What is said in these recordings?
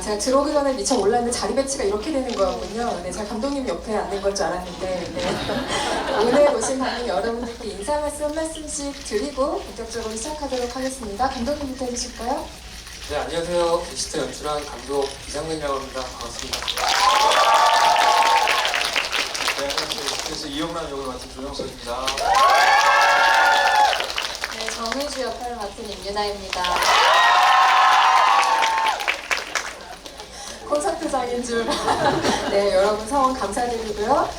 제가 들어오기 전에 미처 몰랐는데 자리 배치가 이렇게 되는 거였군요. 네, 제가 감독님 옆에 앉는 걸 줄 알았는데 네. 오늘 오신 관객 여러분들께 인사 말씀 한 말씀씩 드리고 본격적으로 시작하도록 하겠습니다. 감독님부터 해주실까요? 네, 안녕하세요. 게스트 연출한 감독 이상근이라고 합니다. 반갑습니다. 네, 그래서 이용란 역을 맡은 조정석입니다. 네, 정의주 역할을 맡은 임유나입니다. 콘서트장인 줄. 네, 여러분 성원 감사드리고요.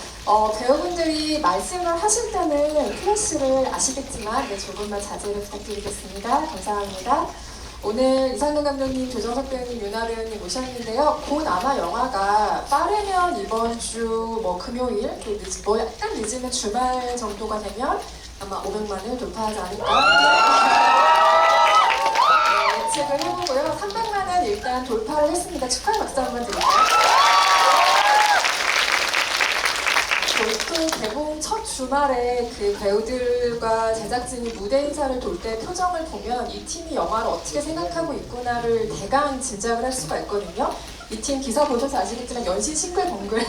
배우분들이 말씀을 하실 때는 클래시를 아시겠지만 네, 조금만 자제를 부탁드리겠습니다. 감사합니다. 오늘 이상근 감독님, 조정석 배우님, 유나 배우님 오셨는데요. 곧 아마 영화가 빠르면 이번 주 금요일, 약간 늦으면 주말 정도가 되면 아마 500만을 돌파하지 않을까 예측을 해보고요. 300만은 일단 돌파를 했습니다. 축하의 박수 한번 드릴까요? 보통 개봉 첫 주말에 그 배우들과 제작진이 무대 인사를 돌 때 표정을 보면 이 팀이 영화를 어떻게 생각하고 있구나를 대강 짐작을 할 수가 있거든요. 이 팀 기사 보셔서 아시겠지만 연신 싱글벙글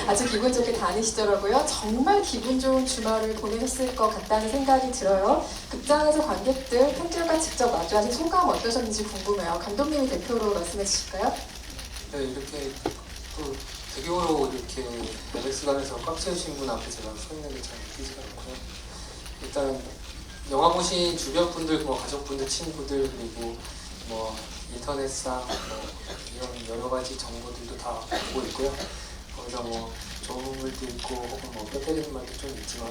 아주 기분 좋게 다니시더라고요. 정말 기분 좋은 주말을 보내셨을 것 같다는 생각이 들어요. 극장에서 관객들, 팬들과 직접 마주하신 소감 어떠셨는지 궁금해요. 감독님이 대표로 말씀해 주실까요? 네, 이렇게 또 대교로 이렇게 LX관에서 꽉 채우신 분 앞에 제가 서 있는 게 잘 느끼지가 않고요. 일단 영화 보신 주변 분들, 가족분들, 친구들, 그리고 인터넷상 이런 여러 가지 정보들도 다 보고 있고요. 거기서 좋은 글도 있고 혹은 뼈 때리는 말도 좀 있지만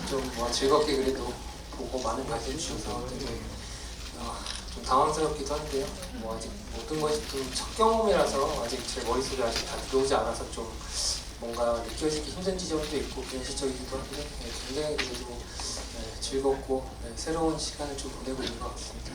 좀 즐겁게 그래도 보고 많은 관심 주셔서 되게 좀 당황스럽기도 한데요. 아직 모든 것이 좀 첫 경험이라서 아직 제 머릿속에 아직 다 들어오지 않아서 좀 뭔가 느껴지기 힘든 지점도 있고 현실적이기도 한데 굉장히 그래도 즐겁고 새로운 시간을 좀 보내고 있는 것 같습니다.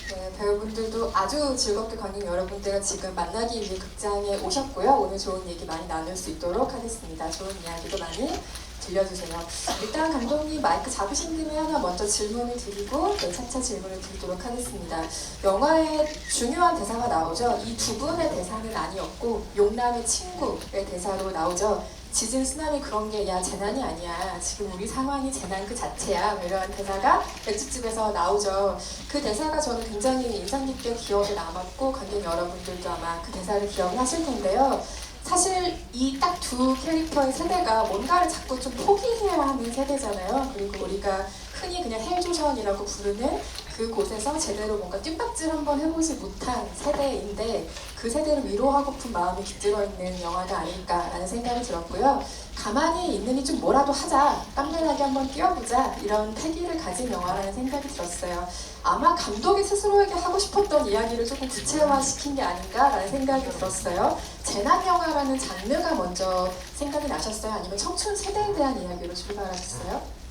네, 배우분들도 아주 즐겁게 관객 여러분들과 지금 만나기 위해 극장에 오셨고요. 오늘 좋은 얘기 많이 나눌 수 있도록 하겠습니다. 좋은 이야기도 많이 들려주세요. 일단 감독님 마이크 잡으신 김에 하나 먼저 질문을 드리고 차차 질문을 드리도록 하겠습니다. 영화에 중요한 대사가 나오죠. 이 두 분의 대사는 아니었고 용남의 친구의 대사로 나오죠. 지진 쓰나미 그런 게 야 재난이 아니야. 지금 우리 상황이 재난 그 자체야. 이런 대사가 맥주집에서 나오죠. 그 대사가 저는 굉장히 인상 깊게 기억에 남았고 관객 여러분들도 아마 그 대사를 기억하실 텐데요. 사실 이 딱 두 캐릭터의 세대가 뭔가를 자꾸 좀 포기해야 하는 세대잖아요. 그리고 우리가 흔히 그냥 헬조선이라고 부르는 그곳에서 제대로 뭔가 뜀박질 한번 해보지 못한 세대인데 그 세대를 위로하고픈 마음이 깃들어 있는 영화가 아닐까라는 생각이 들었고요. 가만히 있느니 좀 뭐라도 하자, 깜놀하게 한번 뛰어보자 이런 패기를 가진 영화라는 생각이 들었어요. 아마 감독이 스스로에게 하고 싶었던 이야기를 조금 구체화시킨 게 아닌가라는 생각이 들었어요. 재난 영화라는 장르가 먼저 생각이 나셨어요? 아니면 청춘 세대에 대한 이야기로 출발하셨어요?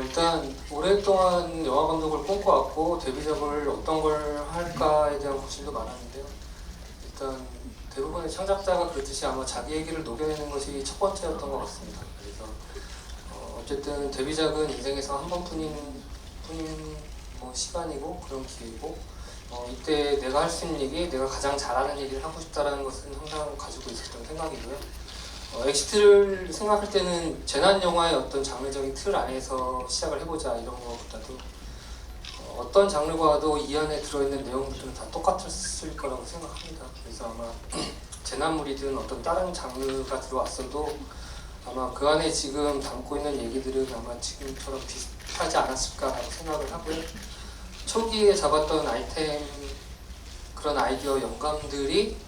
일단 오랫동안 영화 감독을 꿈꿔왔고 데뷔작을 어떤 걸 할까에 대한 고심도 많았는데요. 일단 대부분의 창작자가 그렇듯이 아마 자기 얘기를 녹여내는 것이 첫 번째였던 것 같습니다. 그래서 어쨌든 데뷔작은 인생에서 한 번뿐인 시간이고 그런 기회고 이때 내가 할 수 있는 얘기, 내가 가장 잘하는 얘기를 하고 싶다는 것은 항상 가지고 있었던 생각이고요. 엑시트를 생각할 때는 재난 영화의 어떤 장르적인 틀 안에서 시작을 해보자 이런 것보다도 어떤 장르과도 이 안에 들어있는 내용들은 다 똑같았을 거라고 생각합니다. 그래서 아마 재난물이든 어떤 다른 장르가 들어왔어도 아마 그 안에 지금 담고 있는 얘기들은 아마 지금처럼 비슷하지 않았을까라고 생각을 하고요. 초기에 잡았던 아이템, 그런 아이디어, 영감들이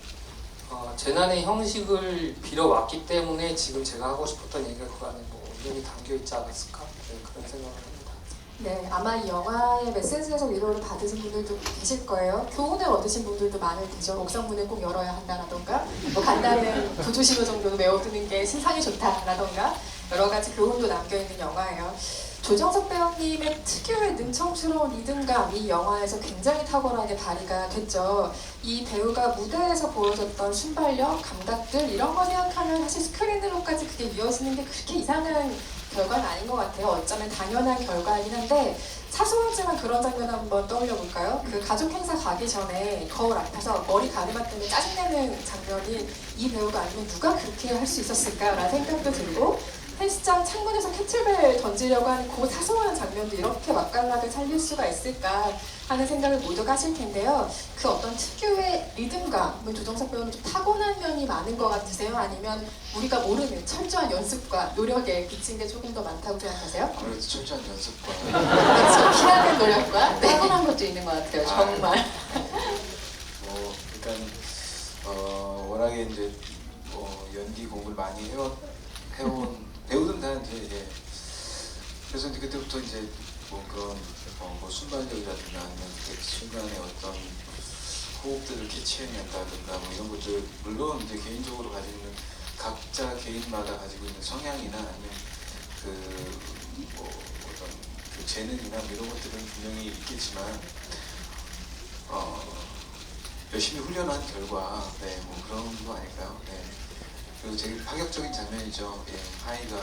재난의 형식을 빌어왔기 때문에 지금 제가 하고 싶었던 얘기가 그 안에 온전히 담겨있지 않았을까? 그런 생각을 합니다. 네, 아마 이 영화의 메시지에서 위로를 받으신 분들도 계실 거예요. 교훈을 얻으신 분들도 많을 테죠. 옥상문을 꼭 열어야 한다라던가 간단한 구조신호 정도는 외워두는 게 신상이 좋다라던가 여러 가지 교훈도 남겨있는 영화예요. 조정석 배우님의 특유의 능청스러운 리듬감, 이 영화에서 굉장히 탁월하게 발휘가 됐죠. 이 배우가 무대에서 보여줬던 순발력, 감각들 이런 거 생각하면 사실 스크린으로까지 그게 이어지는 게 그렇게 이상한 결과는 아닌 것 같아요. 어쩌면 당연한 결과이긴 한데 사소하지만 그런 장면 한번 떠올려 볼까요? 그 가족 행사 가기 전에 거울 앞에서 머리 가르마 때문에 짜증내는 장면이 이 배우가 아니면 누가 그렇게 할 수 있었을까라는 생각도 들고 헬스장 창문에서 캐틀벨 던지려고 하는 그 사소한 장면도 이렇게 맛깔나게 살릴 수가 있을까 하는 생각을 모두가 하실 텐데요. 그 어떤 특유의 리듬감을 조정석 배우는 좀 타고난 면이 많은 것 같으세요? 아니면 우리가 모르는 철저한 연습과 노력에 비친 게 조금 더 많다고 생각하세요? 아무래도 철저한 연습과 그렇죠. 피하는 노력과 네. 타고난 것도 있는 것 같아요. 정말. 일단 워낙에 이제 연기 공부를 많이 해온 배우들은 다 이제 그래서 이제 그때부터 이제 뭐 그런 뭐 순발력이라든가 아니면 그 순간에 어떤 호흡들을 캐치해낸다든가 뭐 이런 것들 물론 이제 개인적으로 가지고 있는 각자 개인마다 가지고 있는 성향이나 아니면 뭐 어떤 그 재능이나 뭐 이런 것들은 분명히 있겠지만 열심히 훈련한 결과 뭐 그런 거 아닐까요? 네. 그리고 되게 파격적인 장면이죠. 예, 하이가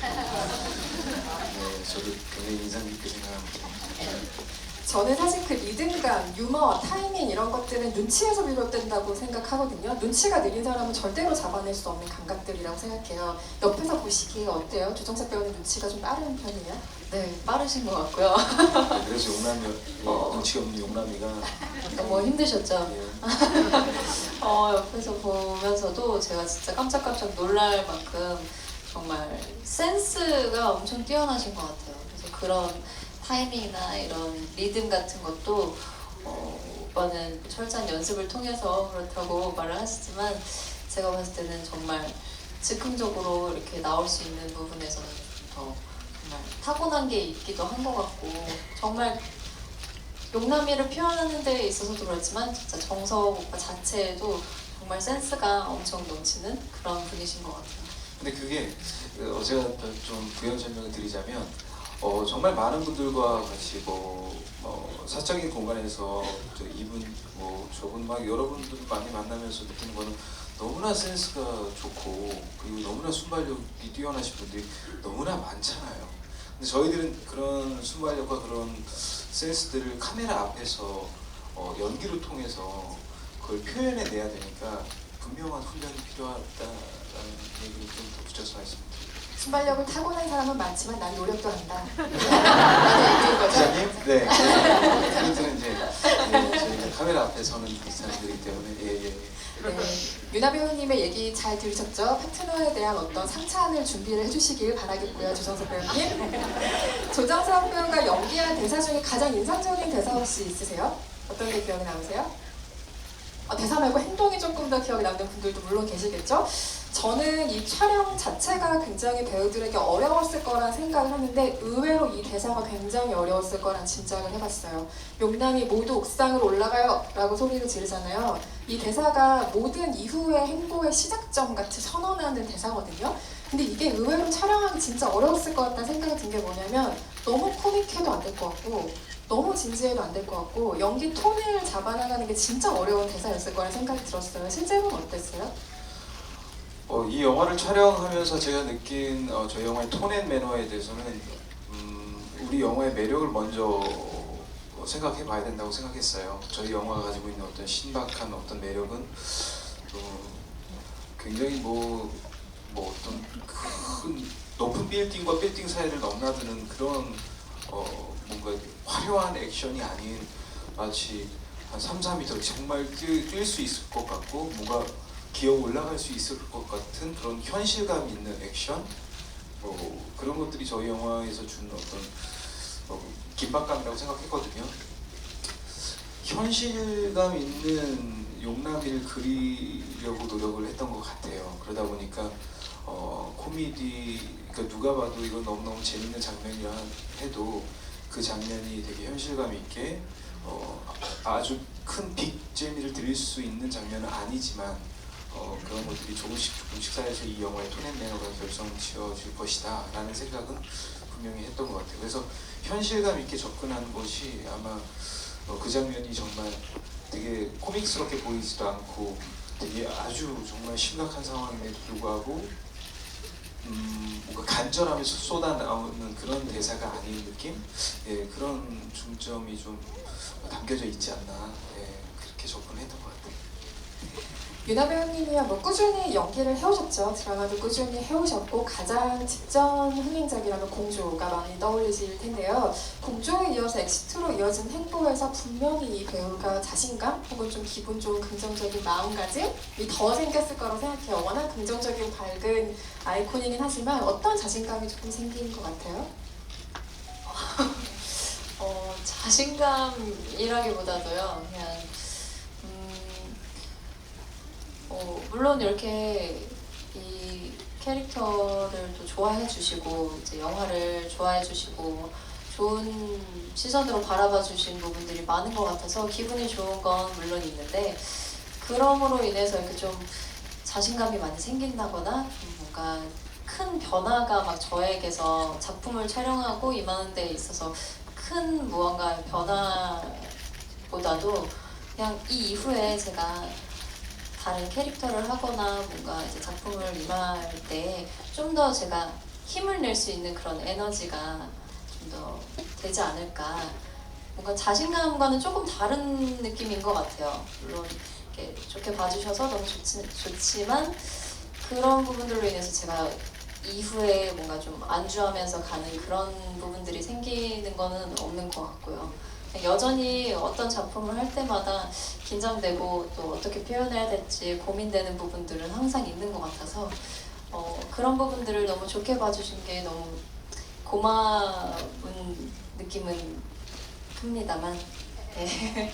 네, 저도 굉장히 인상 깊게 생각합니다. 저는 사실 그 리듬감, 유머, 타이밍 이런 것들은 눈치에서 비롯된다고 생각하거든요. 눈치가 느린 사람은 절대로 잡아낼 수 없는 감각들이라고 생각해요. 옆에서 보시기에 어때요? 조정석 배우는 눈치가 좀 빠른 편이에요? 네, 빠르신 것 같고요. 그래서 눈치 없는 용남이가 너무 힘드셨죠? 예, 옆에서 보면서도 제가 진짜 깜짝깜짝 놀랄 만큼 정말 센스가 엄청 뛰어나신 것 같아요. 그래서 그런 타이밍이나 이런 리듬 같은 것도 오빠는 철저한 연습을 통해서 그렇다고 말을 하시지만 제가 봤을 때는 정말 즉흥적으로 이렇게 나올 수 있는 부분에서는 더 정말 타고난 게 있기도 한 것 같고 정말 용남이를 표현하는 데 있어서도 그렇지만 진짜 정석 오빠 자체에도 정말 센스가 엄청 넘치는 그런 분이신 것 같아요. 근데 그게 제가 좀 부연 설명을 드리자면 정말 많은 분들과 같이 사적인 공간에서 이분 저분 막 여러분들 많이 만나면서 느끼는 거는 너무나 센스가 좋고 그리고 너무나 순발력이 뛰어나신 분들이 너무나 많잖아요. 근데 저희들은 그런 순발력과 그런 센스들을 카메라 앞에서 연기를 통해서 그걸 표현해내야 되니까 분명한 훈련이 필요하다라는 얘기를 좀 더 붙여서 말씀드립니다. 순발력을 타고난 사람은 많지만 난 노력도 한다. 라는 얘기인 거죠? 기자님? 네. 그래서 이제 저희가 카메라 앞에 서는 이 사람들이기 때문에 예. 네, 유나 배우님의 얘기 잘 들으셨죠? 파트너에 대한 어떤 상찬을 준비를 해주시길 바라겠고요, 조정석 배우님. 조정석 배우가 연기한 대사 중에 가장 인상적인 대사 혹시 있으세요? 어떤 게 기억이 남으세요? 대사 말고 행동이 조금 더 기억에 남는 분들도 물론 계시겠죠? 저는 이 촬영 자체가 굉장히 배우들에게 어려웠을 거란 생각을 하는데 의외로 이 대사가 굉장히 어려웠을 거란 짐작을 해봤어요. 용남이 모두 옥상으로 올라가요 라고 소리를 지르잖아요. 이 대사가 모든 이후의 행보의 시작점 같이 선언하는 대사거든요. 근데 이게 의외로 촬영하기 진짜 어려웠을 것 같다는 생각이 든 게 뭐냐면 너무 코믹해도 안 될 것 같고 너무 진지해도 안 될 것 같고 연기 톤을 잡아나가는 게 진짜 어려운 대사였을 거라는 생각이 들었어요. 실제로는 어땠어요? 이 영화를 촬영하면서 제가 느낀 저희 영화의 톤앤 매너에 대해서는 우리 영화의 매력을 먼저 생각해 봐야 된다고 생각했어요. 저희 영화가 가지고 있는 어떤 신박한 어떤 매력은 굉장히 어떤 큰 높은 빌딩과 빌딩 사이를 넘나드는 그런 뭔가 화려한 액션이 아닌 마치 한 3, 4m 정말 뛸 수 있을 것 같고 뭔가 기어 올라갈 수 있을 것 같은 그런 현실감 있는 액션 그런 것들이 저희 영화에서 주는 어떤 긴박감이라고 생각했거든요. 현실감 있는 용남이를 그리려고 노력을 했던 것 같아요. 그러다 보니까 코미디 그러니까 누가 봐도 이건 너무너무 재밌는 장면이라 해도 그 장면이 되게 결실감 있게 아주 큰 빅재미를 드릴 수 있는 장면은 아니지만 그런 것들이 조금씩 쌓여서 이 영화의 톤앤 매너가 결정지어질 것이다 라는 생각은 분명히 했던 것 같아요. 그래서 현실감 있게 접근한 것이 아마 그 장면이 정말 되게 코믹스럽게 보이지도 않고 되게 아주 정말 심각한 상황임에도 불구하고 뭔가 간절하면서 쏟아나오는 그런 대사가 아닌 느낌? 예, 그런 중점이 좀 담겨져 있지 않나, 예, 그렇게 접근했던 것 같아요. 유나 배우님이야 뭐 꾸준히 연기를 해오셨죠. 드라마도 꾸준히 해오셨고 가장 직전 흥행작이라면 공조가 많이 떠올리실 텐데요. 공조에 이어서 엑시트로 이어진 행보에서 분명히 이 배우가 자신감 혹은 좀 기분 좋은 긍정적인 마음가짐이 더 생겼을 거라고 생각해요. 워낙 긍정적이고 밝은 아이콘이긴 하지만 어떤 자신감이 조금 생긴 것 같아요? 자신감이라기보다도요, 그냥 물론 이렇게 이 캐릭터를 또 좋아해 주시고 이제 영화를 좋아해 주시고 좋은 시선으로 바라봐 주신 부분들이 많은 것 같아서 기분이 좋은 건 물론 있는데, 그럼으로 인해서 이렇게 좀 자신감이 많이 생긴다거나 좀 뭔가 큰 변화가 막 저에게서 작품을 촬영하고 임하는 데 있어서 큰 무언가 변화보다도 그냥 이 이후에 제가 다른 캐릭터를 하거나 뭔가 이제 작품을 임할 때 좀 더 제가 힘을 낼 수 있는 그런 에너지가 좀 더 되지 않을까. 뭔가 자신감과는 조금 다른 느낌인 것 같아요. 물론 이렇게 좋게 봐주셔서 너무 좋지만 그런 부분들로 인해서 제가 이후에 뭔가 좀 안주하면서 가는 그런 부분들이 생기는 거는 없는 것 같고요. 여전히 어떤 작품을 할 때마다 긴장되고 또 어떻게 표현해야 될지 고민되는 부분들은 항상 있는 것 같아서 그런 부분들을 너무 좋게 봐주신 게 너무 고마운 느낌은 큽니다만, 네.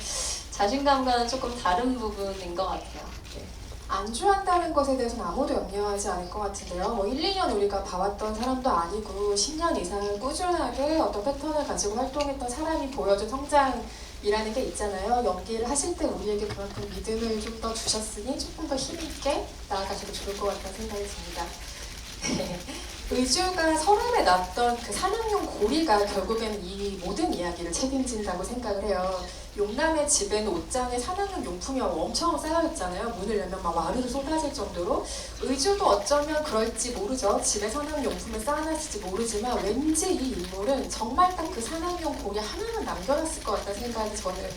자신감과는 조금 다른 부분인 것 같아요. 네. 안주한다는 것에 대해서는 아무도 염려하지 않을 것 같은데요. 뭐 1, 2년 우리가 봐왔던 사람도 아니고 10년 이상 꾸준하게 어떤 패턴을 가지고 활동했던 사람이 보여준 성장이라는 게 있잖아요. 연기를 하실 때 우리에게 그만큼 믿음을 좀 더 주셨으니 조금 더 힘있게 나아가셔도 좋을 것 같다는 생각이 듭니다. 네. 의주가 서랍에 놨던 그 산악용 고리가 결국에는 이 모든 이야기를 책임진다고 생각을 해요. 용남의 집에는 옷장에 산악용 용품이 엄청 쌓여있잖아요. 문을 열면 막 와르르 쏟아질 정도로. 의주도 어쩌면 그럴지 모르죠. 집에 산악용 용품을 쌓아놨을지 모르지만 왠지 이 인물은 정말 딱 그 산악용 고리 하나만 남겨놨을 것 같다는 생각이 저는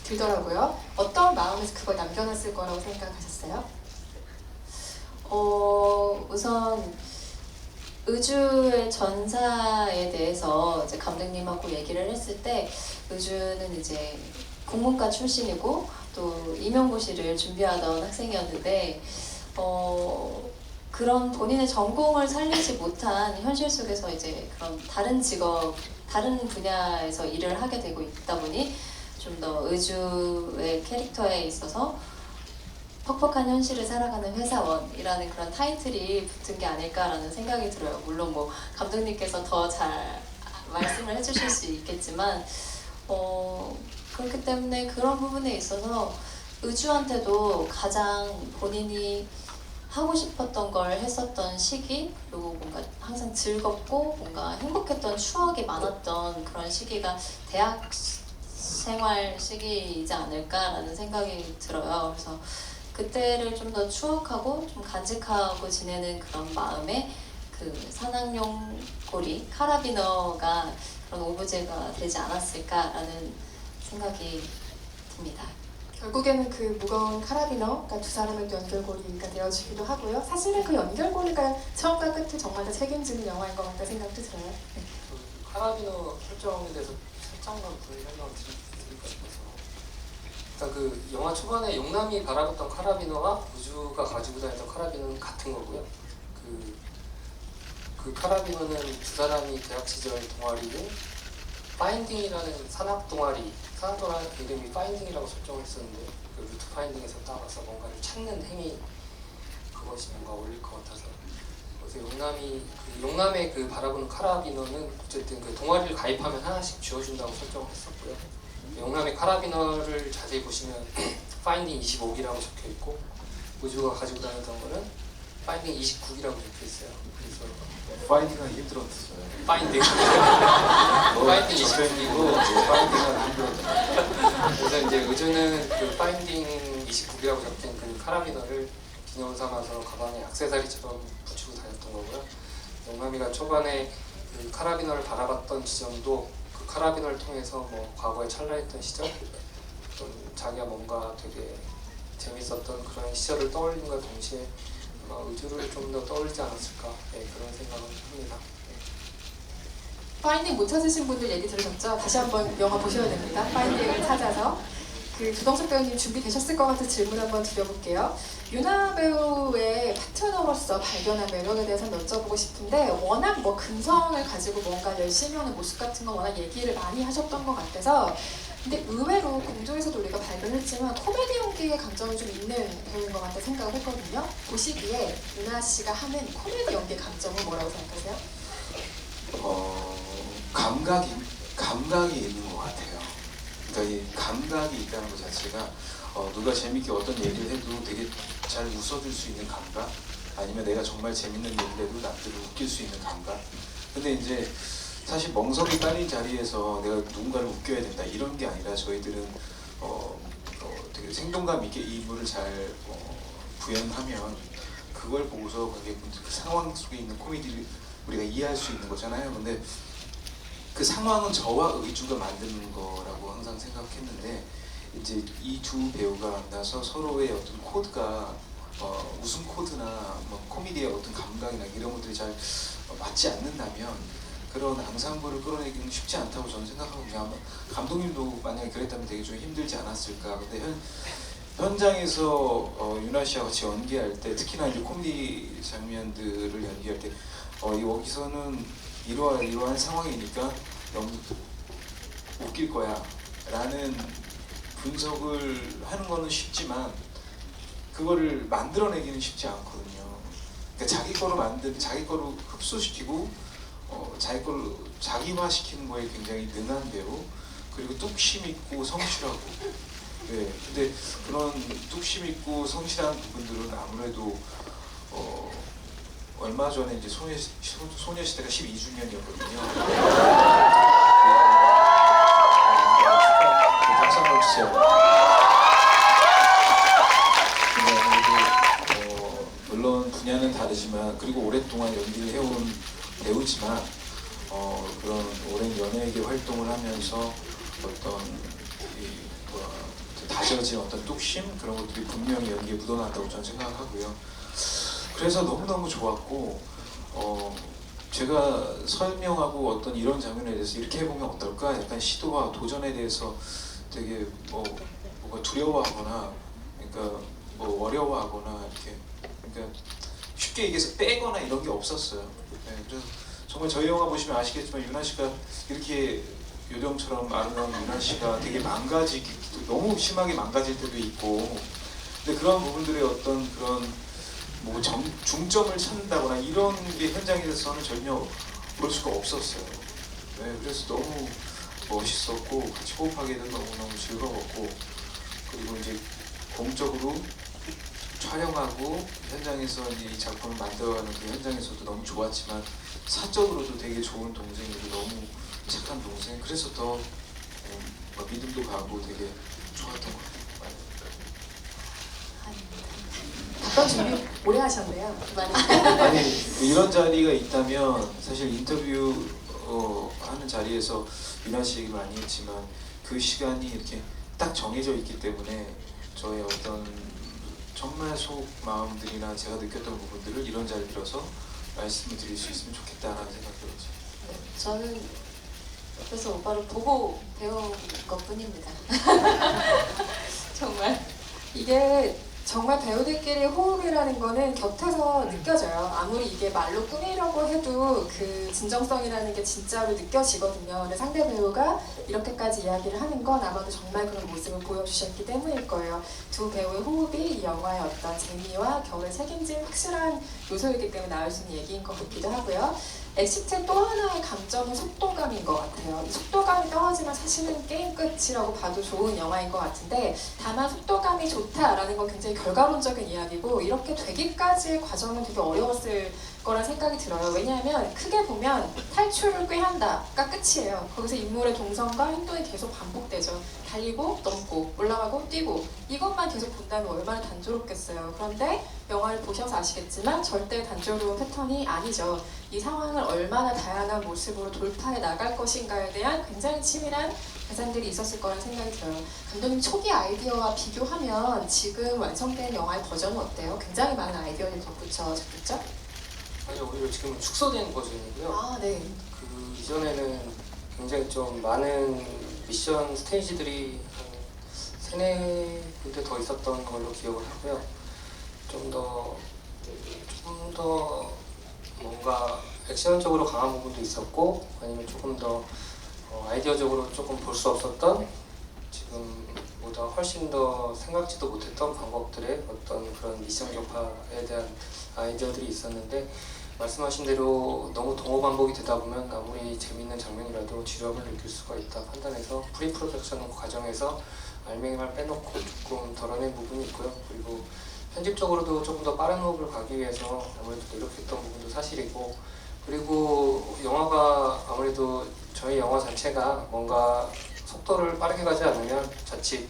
들더라고요. 어떤 마음에서 그걸 남겨놨을 거라고 생각하셨어요? 우선 의주의 전사에 대해서 이제 감독님하고 얘기를 했을 때, 의주는 이제 국문과 출신이고 또 임용고시를 준비하던 학생이었는데 그런 본인의 전공을 살리지 못한 현실 속에서 이제 그런 다른 직업, 다른 분야에서 일을 하게 되고 있다 보니 좀 더 의주의 캐릭터에 있어서 퍽퍽한 현실을 살아가는 회사원이라는 그런 타이틀이 붙은 게 아닐까라는 생각이 들어요. 물론 뭐 감독님께서 더 잘 말씀을 해주실 수 있겠지만 그렇기 때문에 그런 부분에 있어서 의주한테도 가장 본인이 하고 싶었던 걸 했었던 시기, 그리고 뭔가 항상 즐겁고 뭔가 행복했던 추억이 많았던 그런 시기가 대학 생활 시기이지 않을까라는 생각이 들어요. 그래서 그때를 좀 더 추억하고 좀 간직하고 지내는 그런 마음에 그 산악용 고리, 카라비너가 그런 오브제가 되지 않았을까라는 생각이 듭니다. 결국에는 그 무거운 카라비너가 두 사람의 연결고리가 되어주기도 하고요. 사실은 그 연결고리가 처음과 끝을 정말 다 책임지는 영화인 것 같다는 생각도 들어요. 네. 카라비너 설정에 대해서 살짝만 설명을 드릴까 싶어서, 일단 그 영화 초반에 용남이 바라봤던 카라비너와 우주가 가지고 다녔던 카라비너는 같은 거고요. 그 카라비너는 두 사람이 대학 시절 동아리를 파인딩이라는 산악 동아리 이름이 파인딩이라고 설정을 했었는데, 그 루트 파인딩에서 따라서 뭔가를 찾는 행위, 그것이 뭔가 어울릴 것 같아서, 그래서 용남의 그 바라보는 카라비너는 어쨌든 그 동아리를 가입하면 하나씩 쥐어준다고 설정을 했었고요. 용남의 카라비너를 자세히 보시면 파인딩 25기라고 적혀 있고, 우주가 가지고 다녔던 거는 파인딩 29기라고 적혀 있어요. 그래서 파인딩하기 힘들었어요. 파인딩 파인딩 29기고, 파인딩하기 힘들었어요. 그래서 이제 의주는 그 파인딩 29기라고 적힌 그 카라비너를 기념 삼아서 가방에 액세서리처럼 붙이고 다녔던 거고요. 영남이가 초반에 그 카라비너를 바라봤던 지점도 그 카라비너를 통해서 뭐 과거에 찰나했던 시절, 좀 자기가 뭔가 되게 재밌었던 그런 시절을 떠올림과 동시에 의주를 좀 더 떠올리지 않았을까, 네, 그런 생각을 합니다. 네. 파인딩 못 찾으신 분들 얘기 들으셨죠? 다시 한번 영화 보셔야 됩니다. 파인딩을 찾아서. 그 주동석 배우님 준비되셨을 것 같은 질문 한번 드려볼게요. 유나 배우의 파트너로서 발견한 매력에 대해서 여쭤보고 싶은데, 워낙 뭐 근성을 가지고 뭔가 열심히 하는 모습 같은 거 워낙 얘기를 많이 하셨던 것 같아서, 근데 의외로 공조에서도 우리가 발견했지만 코미디 연기에 감정이 좀 있는 배우인 것 같다 생각을 했거든요. 보시기에 유나 씨가 하는 코미디 연기 감정은 뭐라고 생각하세요? 감각이 있는 것 같아요. 그러니까 이 감각이 있다는 것 자체가 누가 재밌게 어떤 얘기를 해도 되게 잘 웃어줄 수 있는 감각, 아니면 내가 정말 재밌는 얘기를 해도 남들을 웃길 수 있는 감각. 근데 이제 사실 멍석이 깔린 자리에서 내가 누군가를 웃겨야 된다 이런 게 아니라 저희들은 되게 생동감 있게 이 인물을 잘 구현하면 그걸 보고서 그 상황 속에 있는 코미디를 우리가 이해할 수 있는 거잖아요. 근데 그 상황은 저와 의주가 만드는 거라고 항상 생각했는데, 이제 이 두 배우가 만나서 서로의 어떤 코드가 웃음 코드나 뭐 코미디의 어떤 감각이나 이런 것들이 잘 맞지 않는다면 그런 앙상블을 끌어내기는 쉽지 않다고 저는 생각하거든요. 아마 감독님도 만약에 그랬다면 되게 좀 힘들지 않았을까. 근데 현장에서 유나 씨와 같이 연기할 때, 특히나 이제 코미디 장면들을 연기할 때 여기서는 이러한 상황이니까 너무 웃길 거야 라는 분석을 하는 거는 쉽지만 그거를 만들어내기는 쉽지 않거든요. 그러니까 자기 거로 흡수시키고 자기 걸로 자기화시키는 거에 굉장히 능한 배우, 그리고 뚝심 있고 성실하고. 네, 근데 그런 뚝심 있고 성실한 부분들은 아무래도 얼마 전에 이제 소녀시대가 12주년이었거든요. 박수 한번 주세요. 물론 분야는 다르지만, 그리고 오랫동안 연기를 해온 배우지만 그런 오랜 연예계 활동을 하면서 어떤 다져진 어떤 뚝심, 그런 것들이 분명히 연기에 묻어난다고 저는 생각하고요. 그래서 너무너무 좋았고, 제가 설명하고 어떤 이런 장면에 대해서 이렇게 해보면 어떨까, 약간 시도와 도전에 대해서 되게 뭔가 두려워하거나, 그러니까 뭐 어려워하거나 이렇게, 그러니까 쉽게 얘기해서 빼거나 이런 게 없었어요. 네, 그래서 정말 저희 영화 보시면 아시겠지만 유나 씨가 이렇게 요정처럼 아름다운 유나 씨가 되게 너무 심하게 망가질 때도 있고, 근데 그런 부분들의 어떤 그런 뭐 중점을 찾는다거나 이런 게 현장에서는 전혀 볼 수가 없었어요. 네, 그래서 너무 멋있었고 같이 호흡하기도 너무너무 즐거웠고, 그리고 이제 공적으로 촬영하고 현장에서 이제 이 작품을 만들어가는 그 현장에서도 너무 좋았지만, 사적으로도 되게 좋은 동생이고 너무 착한 동생, 그래서 더 믿음도 가고 되게 좋았던 것 같아요. 답변 준비 오래 하셨네요. 아니, 이런 자리가 있다면 사실 인터뷰 하는 자리에서 유나 씨 얘기 많이 했지만 그 시간이 이렇게 딱 정해져 있기 때문에 저의 어떤 정말 속 마음들이나 제가 느꼈던 부분들을 이런 자리를 빌어서 말씀을 드릴 수 있으면 좋겠다라는 생각이 들었죠. 네, 저는 옆에서 오빠를 보고 배운 것뿐입니다. 정말 이게 정말 배우들끼리 호흡이라는 거는 곁에서 느껴져요. 아무리 이게 말로 꾸미려고 해도 그 진정성이라는 게 진짜로 느껴지거든요. 근데 상대 배우가 이렇게까지 이야기를 하는 건 아마도 정말 그런 모습을 보여주셨기 때문일 거예요. 두 배우의 호흡이 이 영화의 어떤 재미와 결을 책임질 확실한 요소이기 때문에 나올 수 있는 얘기인 것 같기도 하고요. 엑시트의 또 하나의 감점은 속도감인 것 같아요. 이 속도감이 떨어지면 사실은 게임 끝이라고 봐도 좋은 영화인 것 같은데, 다만 속도감이 좋다라는 건 굉장히 결과론적인 이야기고, 이렇게 되기까지의 과정은 되게 어려웠을 거란 생각이 들어요. 왜냐하면 크게 보면 탈출을 꾀한다가 끝이에요. 거기서 인물의 동선과 행동이 계속 반복되죠. 달리고 넘고 올라가고 뛰고 이것만 계속 본다면 얼마나 단조롭겠어요. 그런데 영화를 보셔서 아시겠지만 절대 단조로운 패턴이 아니죠. 이 상황을 얼마나 다양한 모습으로 돌파해 나갈 것인가에 대한 굉장히 치밀한 계산들이 있었을 거라는 생각이 들어요. 감독님 초기 아이디어와 비교하면 지금 완성된 영화의 버전은 어때요? 굉장히 많은 아이디어를 덧붙여졌겠죠? 아니 오히려 지금은 축소된 버전이고요. 아, 네. 그 이전에는 굉장히 좀 많은 미션 스테이지들이 한 세네 군데 더 있었던 걸로 기억을 하고요. 좀 더 뭔가 액션적으로 강한 부분도 있었고 아니면 조금 더 아이디어적으로 조금 볼 수 없었던 지금보다 훨씬 더 생각지도 못했던 방법들의 어떤 그런 미션 격파에 대한 아이디어들이 있었는데 말씀하신 대로 너무 동호반복이 되다 보면 아무리 재미있는 장면이라도 지루함을 느낄 수가 있다 판단해서 프리프로덕션 과정에서 알맹이만 빼놓고 조금 덜어낸 부분이 있고요. 그리고 편집적으로도 조금 더 빠른 호흡을 가기 위해서 아무래도 노력했던 부분도 사실이고 그리고 영화가 아무래도 저희 영화 자체가 뭔가 속도를 빠르게 가지 않으면 자칫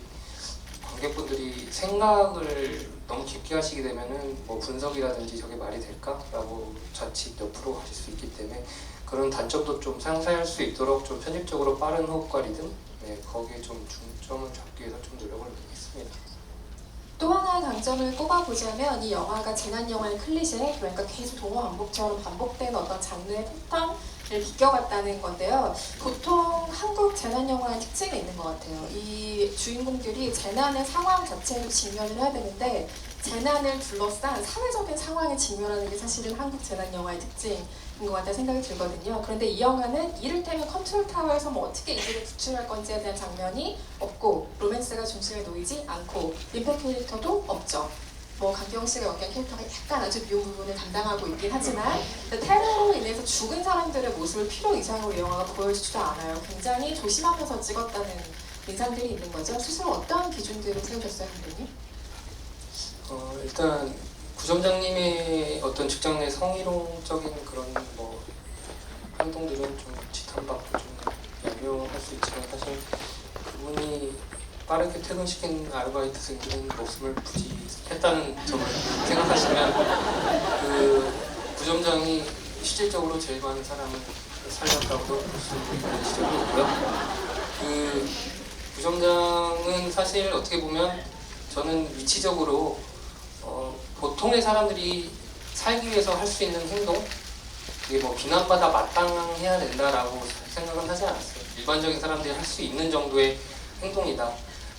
관객분들이 생각을 너무 깊게 하시게 되면은 뭐 분석이라든지 저게 말이 될까라고 자칫 옆으로 가실 수 있기 때문에 그런 단점도 좀 상쇄할 수 있도록 좀 편집적으로 빠른 호흡과 리듬 거기에 좀 중점을 잡기 위해서 좀 노력을 했습니다. 또 하나의 강점을 꼽아보자면 이 영화가 재난 영화의 클리셰, 그러니까 계속 동호 반복처럼 반복되는 어떤 장르의 패턴을 비껴갔다는 건데요. 보통 한국 재난 영화의 특징이 있는 것 같아요. 이 주인공들이 재난의 상황 자체로 직면을 해야 되는데 재난을 둘러싼 사회적인 상황에 직면하는 게 사실은 한국 재난 영화의 특징인 것 같다는 생각이 들거든요. 그런데 이 영화는 이를테면 컨트롤 타워에서 뭐 어떻게 이들을 구출할 건지에 대한 장면이 없고 로맨스가 중심에 놓이지 않고 민폐 캐릭터도 없죠. 뭐 강경 씨가 연기한 캐릭터가 약간 아주 미운 부분을 담당하고 있긴 하지만 테러로 인해서 죽은 사람들의 모습을 필요 이상으로 이 영화가 보여주지도 않아요. 굉장히 조심하면서 찍었다는 인상들이 있는 거죠. 스스로 어떤 기준들을 세우셨어요, 감독님? 일단 구점장님의 어떤 직장 내 성희롱적인 그런 뭐 행동들은 좀 지탄받고 좀 양용할 수 있지만 사실 그분이 빠르게 퇴근시킨 아르바이트생들은 목숨을 부지했다는 점을 생각하시면 그 구점장이 실질적으로 제일 많은 사람을 살렸다고도 볼 수 있는 지점이 있고요. 그 구점장은 사실 어떻게 보면 저는 위치적으로 보통의 사람들이 살기 위해서 할 수 있는 행동 이게 뭐 비난받아 마땅해야 된다라고 생각은 하지 않았어요. 일반적인 사람들이 할 수 있는 정도의 행동이다.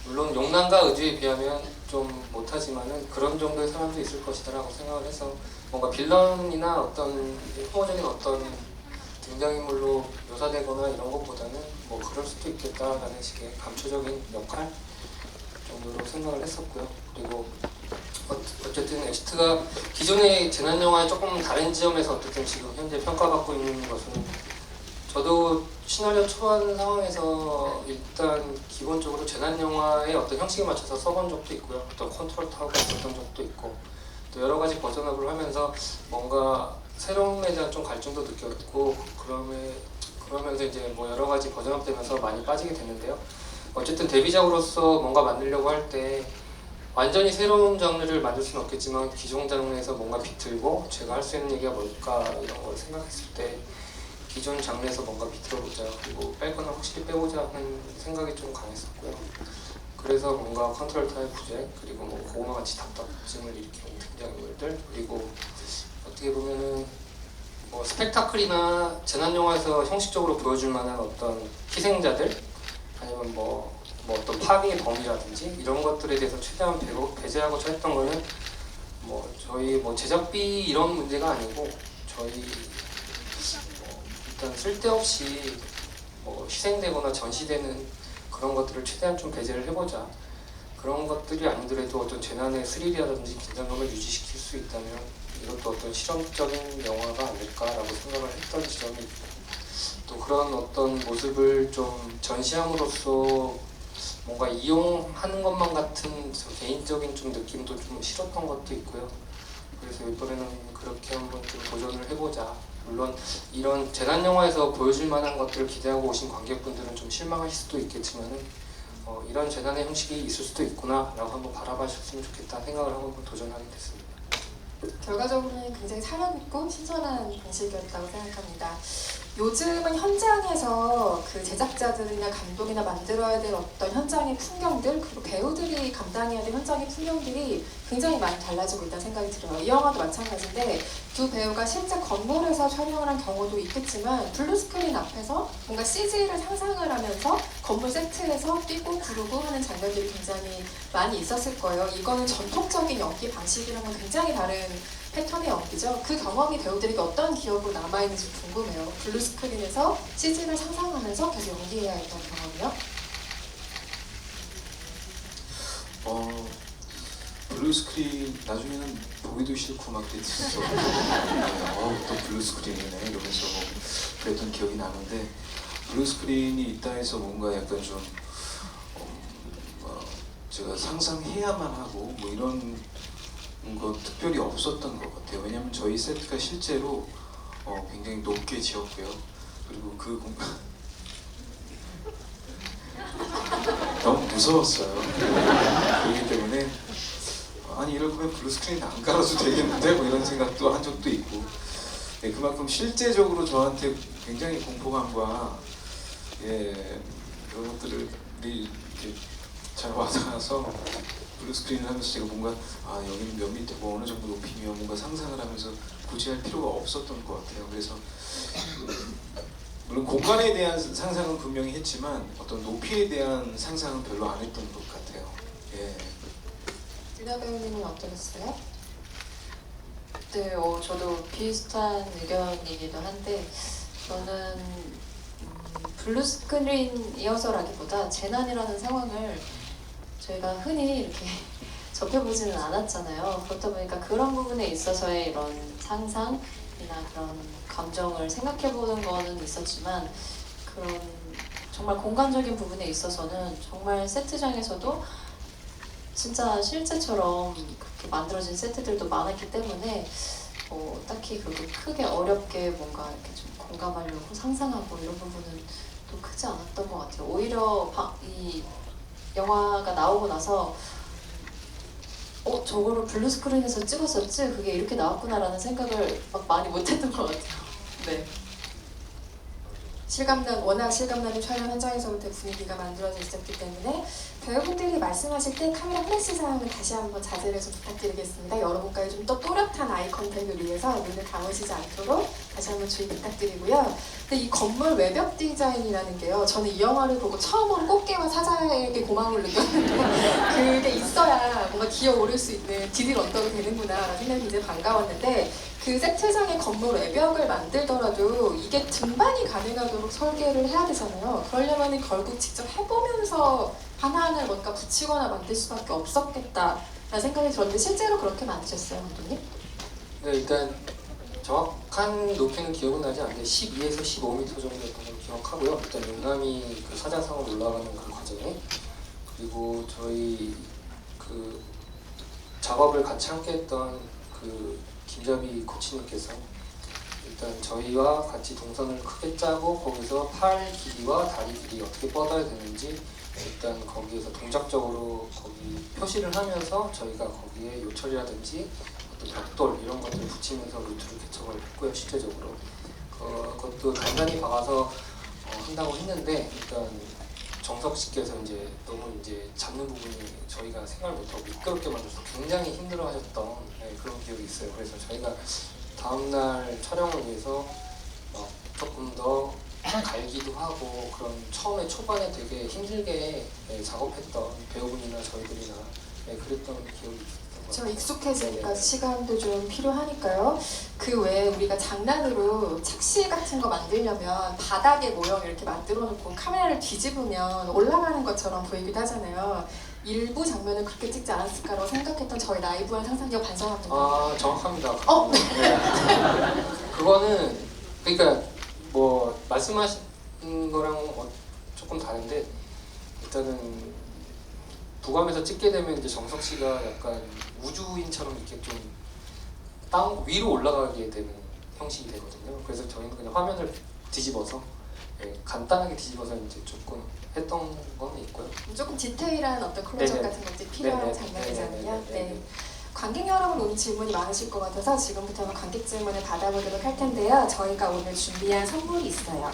물론 용남과 의지에 비하면 좀 못하지만은 그런 정도의 사람도 있을 것이다라고 생각을 해서 뭔가 빌런이나 어떤 혐오적인 어떤 등장인물로 묘사되거나 이런 것보다는 뭐 그럴 수도 있겠다라는 식의 감초적인 역할 정도로 생각을 했었고요. 그리고 어쨌든 엑시트가 기존의 재난 영화의 조금 다른 지점에서 어쨌든 지금 현재 평가받고 있는 것은 저도 시나리오 초반 상황에서 일단 기본적으로 재난 영화의 어떤 형식에 맞춰서 써본 적도 있고요. 어떤 컨트롤 타워가 있었던 적도 있고 또 여러 가지 버전업을 하면서 뭔가 새로움에 대한 좀 갈증도 느꼈고 그러면서 이제 뭐 여러 가지 버전업되면서 많이 빠지게 됐는데요. 어쨌든 데뷔작으로서 뭔가 만들려고 할 때 완전히 새로운 장르를 만들 수는 없겠지만 기존 장르에서 뭔가 비틀고 제가 할 수 있는 얘기가 뭘까 이런 걸 생각했을 때 기존 장르에서 뭔가 비틀어보자 그리고 뺄 거는 확실히 빼보자 하는 생각이 좀 강했었고요. 그래서 뭔가 컨트롤 타입 부재 그리고 뭐 고구마같이 답답증을 일으키는 등장인물들 그리고 어떻게 보면은 뭐 스펙타클이나 재난영화에서 형식적으로 보여줄 만한 어떤 희생자들 아니면 뭐 어떤 파괴의 범위라든지 이런 것들에 대해서 최대한 배제하고 했던 거는 뭐 저희 뭐 제작비 이런 문제가 아니고 저희 뭐 일단 쓸데없이 뭐 희생되거나 전시되는 그런 것들을 최대한 좀 배제를 해보자. 그런 것들이 아니더라도 어떤 재난의 스릴이라든지 긴장감을 유지시킬 수 있다면 이것도 어떤 실험적인 영화가 아닐까라고 생각을 했던 지점이 있고 또 그런 어떤 모습을 좀 전시함으로써 뭔가 이용하는 것만 같은 개인적인 좀 느낌도 좀 싫었던 것도 있고요. 그래서 이번에는 그렇게 한번 좀 도전을 해보자. 물론 이런 재난 영화에서 보여줄 만한 것들을 기대하고 오신 관객분들은 좀 실망하실 수도 있겠지만은 이런 재난의 형식이 있을 수도 있구나라고 한번 바라봐주셨으면 좋겠다 생각을 하고 한번 도전하게 됐습니다. 결과적으로는 굉장히 사력 있고 신선한 방식이었다고 생각합니다. 요즘은 현장에서 그 제작자들이나 감독이나 만들어야 될 어떤 현장의 풍경들 그리고 배우들이 감당해야 될 현장의 풍경들이 굉장히 많이 달라지고 있다는 생각이 들어요. 이 영화도 마찬가지인데 두 배우가 실제 건물에서 촬영을 한 경우도 있겠지만 블루스크린 앞에서 뭔가 CG를 상상을 하면서 건물 세트에서 뛰고 구르고 하는 장면들이 굉장히 많이 있었을 거예요. 이거는 전통적인 연기 방식이랑은 굉장히 다른 패턴의 연기죠. 그 경험이 배우들에게 어떤 기억으로 남아있는지 궁금해요. 블루스크린에서 CG를 상상하면서 계속 연기해야 했던 경험이요. 블루스크린 나중에는 보기도 싫고 막 됐었죠. 또 블루스크린이네 이러면서 그랬던 기억이 나는데 블루스크린이 있다 해서 뭔가 약간 좀 제가 상상해야만 하고 뭐 이런 건 특별히 없었던 것 같아요. 왜냐면 저희 세트가 실제로 굉장히 높게 지었고요. 그리고 그 공간 너무 무서웠어요. 그렇기 때문에 아니 이럴 거면 블루스크린 안 깔아도 되겠는데 뭐 이런 생각도 한 적도 있고 네, 그만큼 실제적으로 저한테 굉장히 공포감과 그런 것들이 이렇게 잘 와닿아서 블루스크린을 하면서 제가 뭔가 여기는 몇 미터고 어느 정도 높이며 뭔가 상상을 하면서 굳이 할 필요가 없었던 것 같아요. 그래서 물론 공간에 대한 상상은 분명히 했지만 어떤 높이에 대한 상상은 별로 안 했던 것 같아요. 예. 유나 배우님은 어떠셨어요? 네, 저도 비슷한 의견이기도 한데 저는 블루스크린이어서라기보다 재난이라는 상황을 저희가 흔히 이렇게 접해보지는 않았잖아요. 그렇다 보니까 그런 부분에 있어서의 이런 상상이나 그런 감정을 생각해보는 거는 있었지만 그런 정말 공간적인 부분에 있어서는 정말 세트장에서도 진짜 실제처럼 그렇게 만들어진 세트들도 많았기 때문에 딱히 그렇게 크게 어렵게 뭔가 이렇게 좀 공감하려고 상상하고 이런 부분은 또 크지 않았던 것 같아요. 오히려 이 영화가 나오고 나서 저거를 블루스크린에서 찍었었지? 그게 이렇게 나왔구나라는 생각을 막 많이 못했던 것 같아요. 네. 워낙 실감나는 촬영 현장에서부터 분위기가 만들어져 있었기 때문에 배우분들이 말씀하실 때 카메라 플래시 사용을 다시 한번 자제를 좀 부탁드리겠습니다. 여러분까지 좀 더 또렷한 아이 컨택을 위해서 눈을 감으시지 않도록 다시 한번 주의 부탁드리고요. 근데 이 건물 외벽 디자인이라는 게요. 저는 이 영화를 보고 처음으로 꽃게와 사자에게 고마움을 느꼈는데 그게 있어야 뭔가 기어오를 수 있는 디딜 언덕이 되는구나 라는 생각이 굉장히 반가웠는데 그 세트장의 건물 외벽을 만들더라도 이게 등반이 가능하도록 설계를 해야 되잖아요. 그러려면 결국 직접 해보면서 하나하나 뭔가 붙이거나 만들 수밖에 없었겠다라는 생각이 들었는데 실제로 그렇게 만드셨어요, 감독님? 네, 일단 정확한 높이는 기억은 나지 않는데 12에서 15m 정도였던 걸 기억하고요. 일단 용남이 그 사자성을 올라가는 그 과정에 그리고 저희 그 작업을 같이 함께했던 그 김자비 코치님께서 일단 저희와 같이 동선을 크게 짜고 거기서 팔 길이와 다리 길이 어떻게 뻗어야 되는지 일단 거기에서 동작적으로 거기 표시를 하면서 저희가 거기에 요철이라든지 어떤 벽돌 이런 것들을 붙이면서 루트를 개척을 했고요. 실제적으로 그것도 간단히 박아서 한다고 했는데 일단 정석 씨께서 이제 너무 이제 잡는 부분이 저희가 생각을 못하고 미끄럽게 만들어서 굉장히 힘들어하셨던 그런 기억이 있어요. 그래서 저희가 다음날 촬영을 위해서 조금 더 갈기도 하고 그런 처음에 초반에 되게 힘들게 작업했던 배우분이나 저희들이나 그랬던 기억이 있었던 것 저 같아요. 익숙해지니까 네네. 시간도 좀 필요하니까요. 그 외에 우리가 장난으로 착시 같은 거 만들려면 바닥에 모형 이렇게 만들어 놓고 카메라를 뒤집으면 올라가는 것처럼 보이기도 하잖아요. 일부 장면을 그렇게 찍지 않았을까라고 생각했던 저희 라이브한 상상력 반성합니다. 정확합니다. 어? 네. 그거는 그러니까 뭐 말씀하신 거랑 조금 다른데 일단은 부감에서 찍게 되면 이제 정석 씨가 약간 우주인처럼 이렇게 좀 위로 올라가게 되는 형식이 되거든요. 그래서 저희는 그냥 화면을 뒤집어서 간단하게 뒤집어서 이제 조금 했던 건 있고요. 조금 디테일한 어떤 클로즈업 네네. 같은 것들이 필요한 네네. 장면이잖아요. 네네. 네. 관객 여러분 오늘 질문이 많으실 것 같아서 지금부터 관객 질문을 받아보도록 할 텐데요. 저희가 오늘 준비한 선물이 있어요.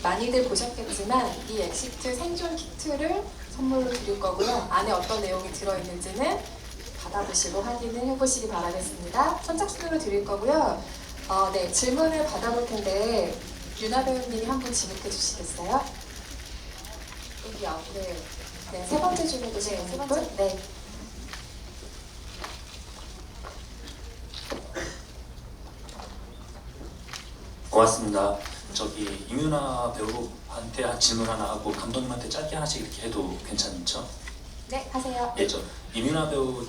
많이들 보셨겠지만 이 엑시트 생존 키트를 선물로 드릴 거고요. 안에 어떤 내용이 들어있는지는 받아보시고 확인을 해보시기 바라겠습니다. 선착순으로 드릴 거고요. 네, 질문을 받아볼 텐데 유나 배우님이 한 분 진입해 주시겠어요? 여기 앞에 네, 세 번째 줄에 계시는 분? 네. 고맙습니다. 저기 이윤아 배우한테 한 질문 하나 하고 감독님한테 짧게 하나씩 이렇게 해도 괜찮죠? 네, 하세요. 예, 저 이윤아 배우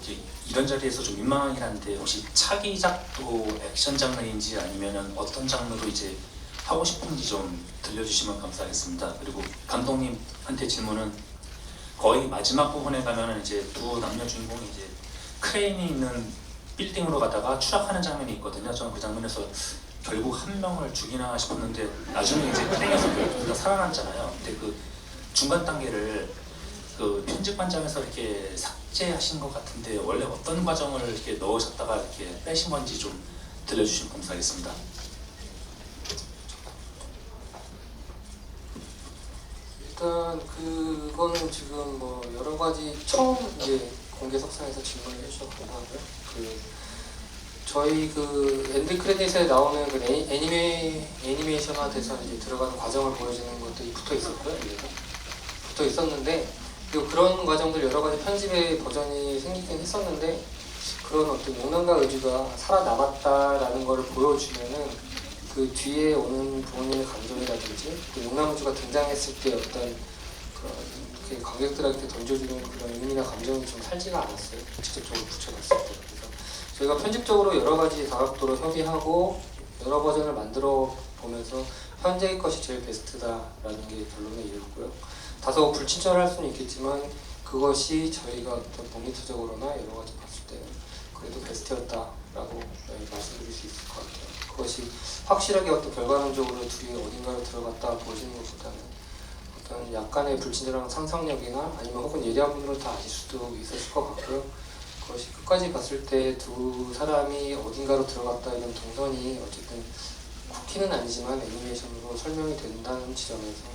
이런 자리에서 좀 민망하긴 한데 혹시 차기작도 액션 장르인지 아니면은 어떤 장르로 이제 하고 싶은지 좀 들려주시면 감사하겠습니다. 그리고 감독님한테 질문은 거의 마지막 부분에 가면은 이제 두 남녀 주인공이 이제 크레인이 있는 빌딩으로 가다가 추락하는 장면이 있거든요. 저는 그 장면에서 결국 한 명을 죽이나 싶었는데 나중에 이제 크레인에서 결국 다 살아났잖아요. 근데 그 중간 단계를 그 편집반장에서 이렇게 삭제하신 것 같은데 원래 어떤 과정을 이렇게 넣으셨다가 이렇게 빼신 건지 좀 들려주시면 감사하겠습니다. 일단 그거는 지금 뭐 여러 가지 처음 이제 공개 석상에서 질문을 해주셔서 감사하고요. 저희 엔드 크레딧에 나오는 그 애니메이션화 돼서 이제 들어가는 과정을 보여주는 것들이 붙어 있었고요. 붙어 있었는데 그리고 그런 과정들 여러 가지 편집의 버전이 생기긴 했었는데 그런 어떤 용남과 의지가 살아남았다라는 것을 보여주면은 그 뒤에 오는 부모님의 감정이라든지 또 용남우주가 등장했을 때 어떤 그런 관객들한테 던져주는 그런 의미나 감정이 좀 살지가 않았어요. 직접적으로 붙여봤을 때. 그래서 저희가 편집적으로 여러 가지 다각도로 협의하고 여러 버전을 만들어 보면서 현재의 것이 제일 베스트다라는 게 결론에 이르고요. 다소 불친절할 수는 있겠지만 그것이 저희가 어떤 모니터적으로나 여러 가지 봤을 때는 그래도 베스트였다라고 말씀드릴 수 있을 것 같아요. 그것이 확실하게 어떤 결과론적으로 둘이 어딘가로 들어갔다 보시는 것보다는 어떤 약간의 불친절한 상상력이나 아니면 혹은 예리한 분들은 다 아실 수도 있었을 것 같고요. 그것이 끝까지 봤을 때 두 사람이 어딘가로 들어갔다 이런 동선이 어쨌든 쿠키는 아니지만 애니메이션으로 설명이 된다는 지점에서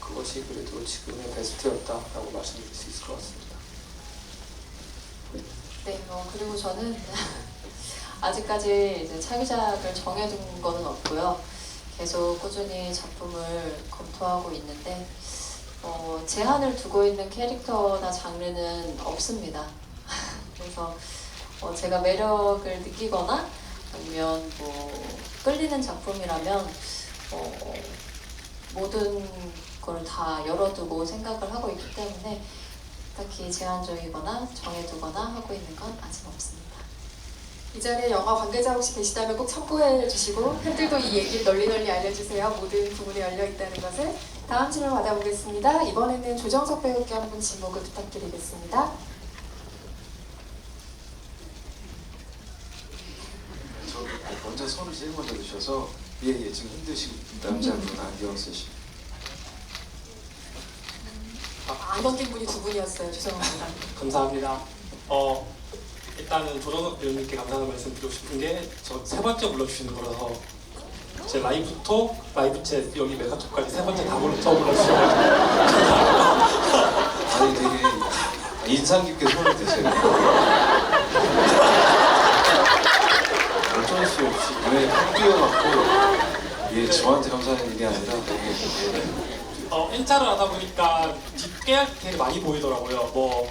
그것이 그래도 지금의 베스트였다라고 말씀드릴 수 있을 것 같습니다. 네, 그리고 저는 아직까지 이제 차기작을 정해둔 거는 없고요. 계속 꾸준히 작품을 검토하고 있는데 제한을 두고 있는 캐릭터나 장르는 없습니다. 그래서 제가 매력을 느끼거나 아니면 뭐 끌리는 작품이라면 모든 걸 다 열어두고 생각을 하고 있기 때문에 딱히 제한적이거나 정해두거나 하고 있는 건 아직 없습니다. 이 자리에 영화 관계자 혹시 계시다면 꼭 참고해 주시고 팬들도 이 얘기를 널리 알려주세요. 모든 부분이 열려있다는 것을. 다음 질문 받아보겠습니다. 이번에는 조정석 배우께 한 분 지목을 부탁드리겠습니다. 저 먼저 손을 제일 먼저 드셔서 예 지금 힘드시고 남자분 안경 쓰시. 안 던진 분이 두 분이었어요. 죄송합니다. 감사합니다. 일단은 조정석 배우님께 감사하는 말씀 드리고 싶은 게 저 세 번째 불러주시는 거라서 제 라이브 톡, 라이브 챗, 여기 메가톡까지 세 번째 다 불러주셔가지고 아니 되게 인상 깊게 손을 드세요. 어쩔 수 없이 눈에 확 띄어갖고 예 저한테 감사하는 일이 아니라 되게 1차를 하다 보니까 뒷깨알 되게 많이 보이더라고요.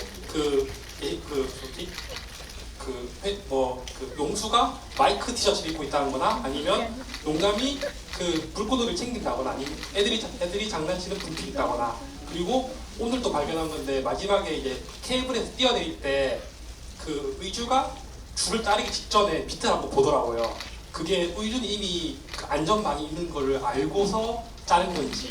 용수가 마이크 티셔츠를 입고 있다는 거나 아니면 용남이 불꽃놀이를 챙긴다거나 아니면 애들이 장난치는 분필이 있다거나 그리고 오늘 또 발견한 건데 마지막에 이제 케이블에서 뛰어내릴 때 의주가 줄을 자르기 직전에 밑을 한번 보더라고요. 그게 의주는 이미 안전망이 있는 거를 알고서 자른 건지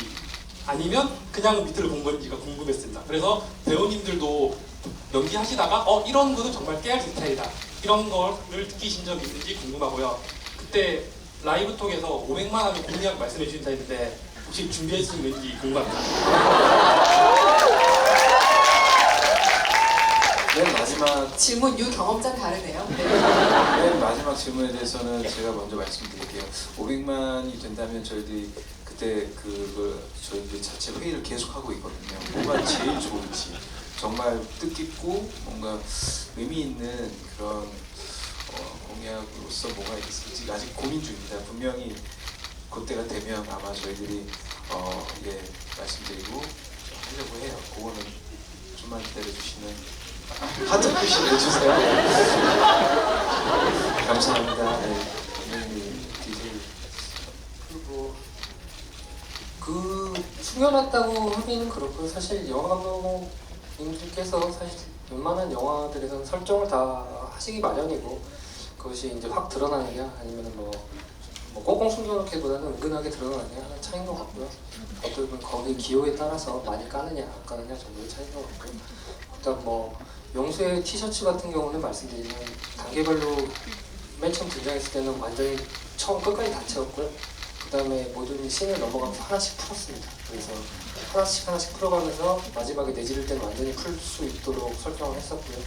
아니면 그냥 밑을 본 건지가 궁금했습니다. 그래서 배우님들도 연기하시다가 이런 거는 정말 깨알 스타일이다. 이런 거를 느끼신 적이 있는지 궁금하고요. 그때 라이브 톡에서 500만 하면 공약 말씀해 주신다 했는데 혹시 준비했는지 궁금합니다. 맨 마지막 질문 유 경험자 다르네요. 네. 맨 마지막 질문에 대해서는 제가 먼저 말씀드릴게요. 500만이 된다면 저희들이 그때 그걸 저희들이 자체 회의를 계속 하고 있거든요. 뭐가 제일 좋을지 정말 뜻깊고 뭔가 의미 있는 그런 공약으로서 뭐가 있을지 아직 고민 중입니다. 분명히 그때가 되면 아마 저희들이 예 말씀드리고 하려고 해요. 그거는 좀만 기다려 주시면. 하트 표시 해주세요. 감사합니다. 네, 디테일. 그리고 숙연했다고 하기는 그렇고 사실 영화 감독님들께서 사실 웬만한 영화들에서는 설정을 다 하시기 마련이고 그것이 이제 확 드러나느냐 아니면 뭐 꽁꽁 숨겨놓기보다는 은근하게 드러나느냐 하는 차이인 것 같고요. 어떻게 보면 거기 기호에 따라서 많이 까느냐 안 까느냐 정도의 차이인 것 같고요. 일단 뭐 명수의 티셔츠 같은 경우는 말씀드리면 단계별로 맨 처음 등장했을 때는 완전히 처음 끝까지 다 채웠고요. 그 다음에 모든 씬을 넘어가면서 하나씩 풀었습니다. 그래서 하나씩 풀어가면서 마지막에 내지를 때는 완전히 풀 수 있도록 설정을 했었고요.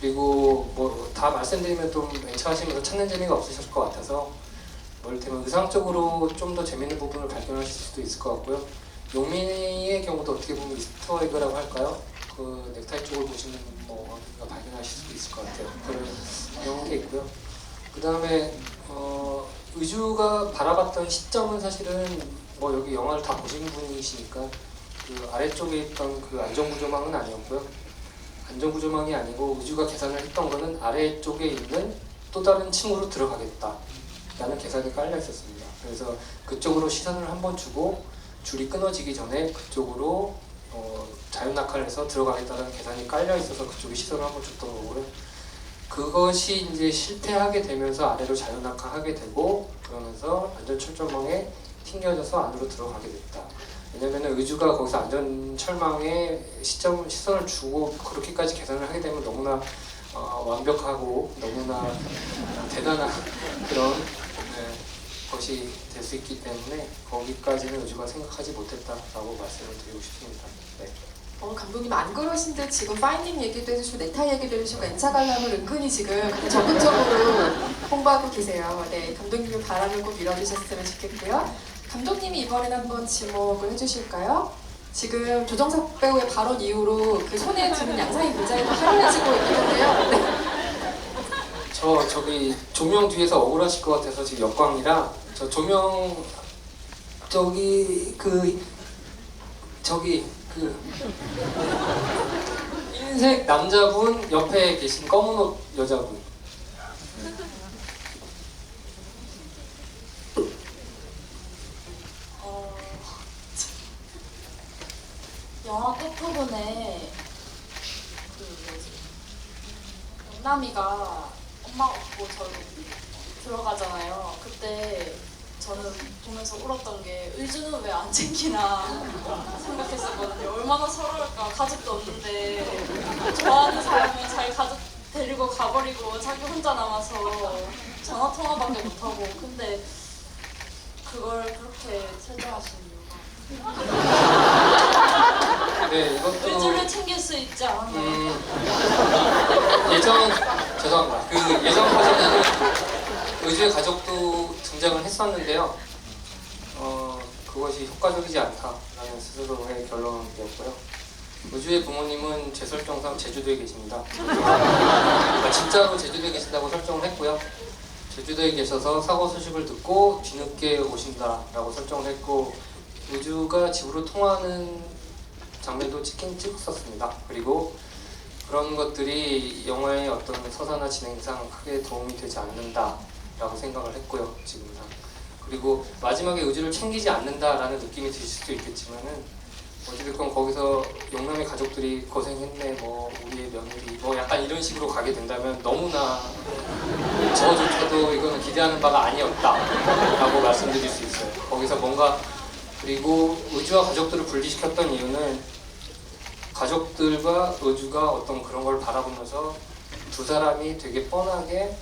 그리고 뭐 다 말씀드리면 좀 연차하시면서 찾는 재미가 없으실 것 같아서 이를테면 의상적으로 좀 더 재밌는 부분을 발견하실 수도 있을 것 같고요. 용민이의 경우도 어떻게 보면 이스터 에그라고 할까요? 그 넥타이 쪽을 보시면 뭐 발견하실 수도 있을 것 같아요. 그런 게 있고요. 그 다음에 의주가 바라봤던 시점은 사실은 뭐 여기 영화를 다 보신 분이시니까 그 아래쪽에 있던 그 안전구조망은 아니었고요. 안전구조망이 아니고 의주가 계산을 했던 거는 아래쪽에 있는 또 다른 층으로 들어가겠다 라는 계산이 깔려 있었습니다. 그래서 그쪽으로 시선을 한번 주고 줄이 끊어지기 전에 그쪽으로 자유낙하를 해서 들어가겠다는 계산이 깔려 있어서 그쪽에 시선을 한번 줬던 거고요. 그것이 이제 실패하게 되면서 아래로 자유낙하하게 되고 그러면서 안전철조망에 튕겨져서 안으로 들어가게 됐다. 왜냐면 의주가 거기서 안전철망에 시선을 주고 그렇게까지 계산을 하게 되면 너무나 완벽하고 너무나 대단한 그런 것이 될 수 있기 때문에 거기까지는 의주가 생각하지 못했다라고 말씀을 드리고 싶습니다. 네. 감독님 안 그러신데 지금 파인딩 얘기도 해주시고 넥타이 얘기도 해주시고 N차 관람을 은근히 지금 적극적으로 홍보하고 계세요. 네, 감독님의 바람을 꼭 이뤄주셨으면 좋겠고요. 감독님이 이번에는 한번 지목을 해주실까요? 지금 조정석 배우의 발언 이후로 그 손에 드는 양상이 굉장히 화려해지고 있는데요. 네. 저기 조명 뒤에서 억울하실 것 같아서 지금 역광이라 저 조명 저기 흰색 남자분 옆에 계신 검은 옷 여자분. 영화 끝부분에 영남이가 엄마 없고 저를 들어가잖아요. 그때 저는 보면서 울었던 게 의주는 왜 안 챙기나 생각했었거든요. 얼마나 서러울까. 가족도 없는데 좋아하는 사람은 자기 가족 데리고 가버리고 자기 혼자 남아서 전화 통화밖에 못하고. 근데 그걸 그렇게 설정하신 이유가 네, 이것도 의주를 챙길 수 있지 않았나. 죄송합니다. 그 예전 버전에는 의주의 가족도 등장을 했었는데요. 그것이 효과적이지 않다라는 스스로의 결론이었고요. 의주의 부모님은 제 설정상 제주도에 계십니다. 진짜로 제주도에 계신다고 설정을 했고요. 제주도에 계셔서 사고 소식을 듣고 뒤늦게 오신다라고 설정을 했고 의주가 집으로 통화하는 장면도 찍었었습니다. 그리고 그런 것들이 영화의 어떤 서사나 진행상 크게 도움이 되지 않는다라고 생각을 했고요. 지금상. 그리고 마지막에 의주를 챙기지 않는다라는 느낌이 드실 수도 있겠지만은 어찌됐건 거기서 영남의 가족들이 고생했네, 뭐 우리의 며느리, 뭐 약간 이런 식으로 가게 된다면 너무나 저조차도 이거는 기대하는 바가 아니었다라고 말씀드릴 수 있어요. 거기서 뭔가 그리고 의주와 가족들을 분리시켰던 이유는 가족들과 의주가 어떤 그런 걸 바라보면서 두 사람이 되게 뻔하게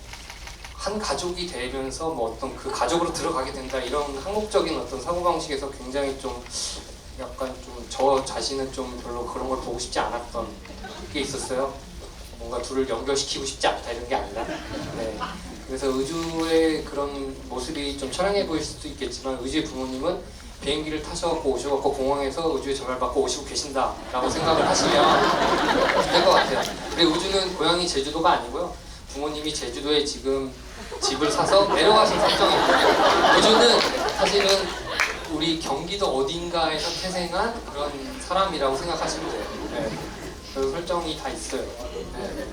한 가족이 되면서 뭐 어떤 그 가족으로 들어가게 된다 이런 한국적인 어떤 사고방식에서 굉장히 좀 약간 좀 저 자신은 좀 별로 그런 걸 보고 싶지 않았던 게 있었어요. 뭔가 둘을 연결시키고 싶지 않다 이런 게 아니라. 네. 그래서 의주의 그런 모습이 좀 처량해 보일 수도 있겠지만 의주의 부모님은 비행기를 타셔갖고 오셔갖고 공항에서 의주에 전화를 받고 오시고 계신다라고 생각을 하시면 될 것 같아요. 근데 의주는 고향이 제주도가 아니고요. 부모님이 제주도에 지금 집을 사서 내려가신 설정이거든요. 의주는 사실은 우리 경기도 어딘가에서 태생한 그런 사람이라고 생각하시면 돼요. 네. 그 설정이 다 있어요. 네.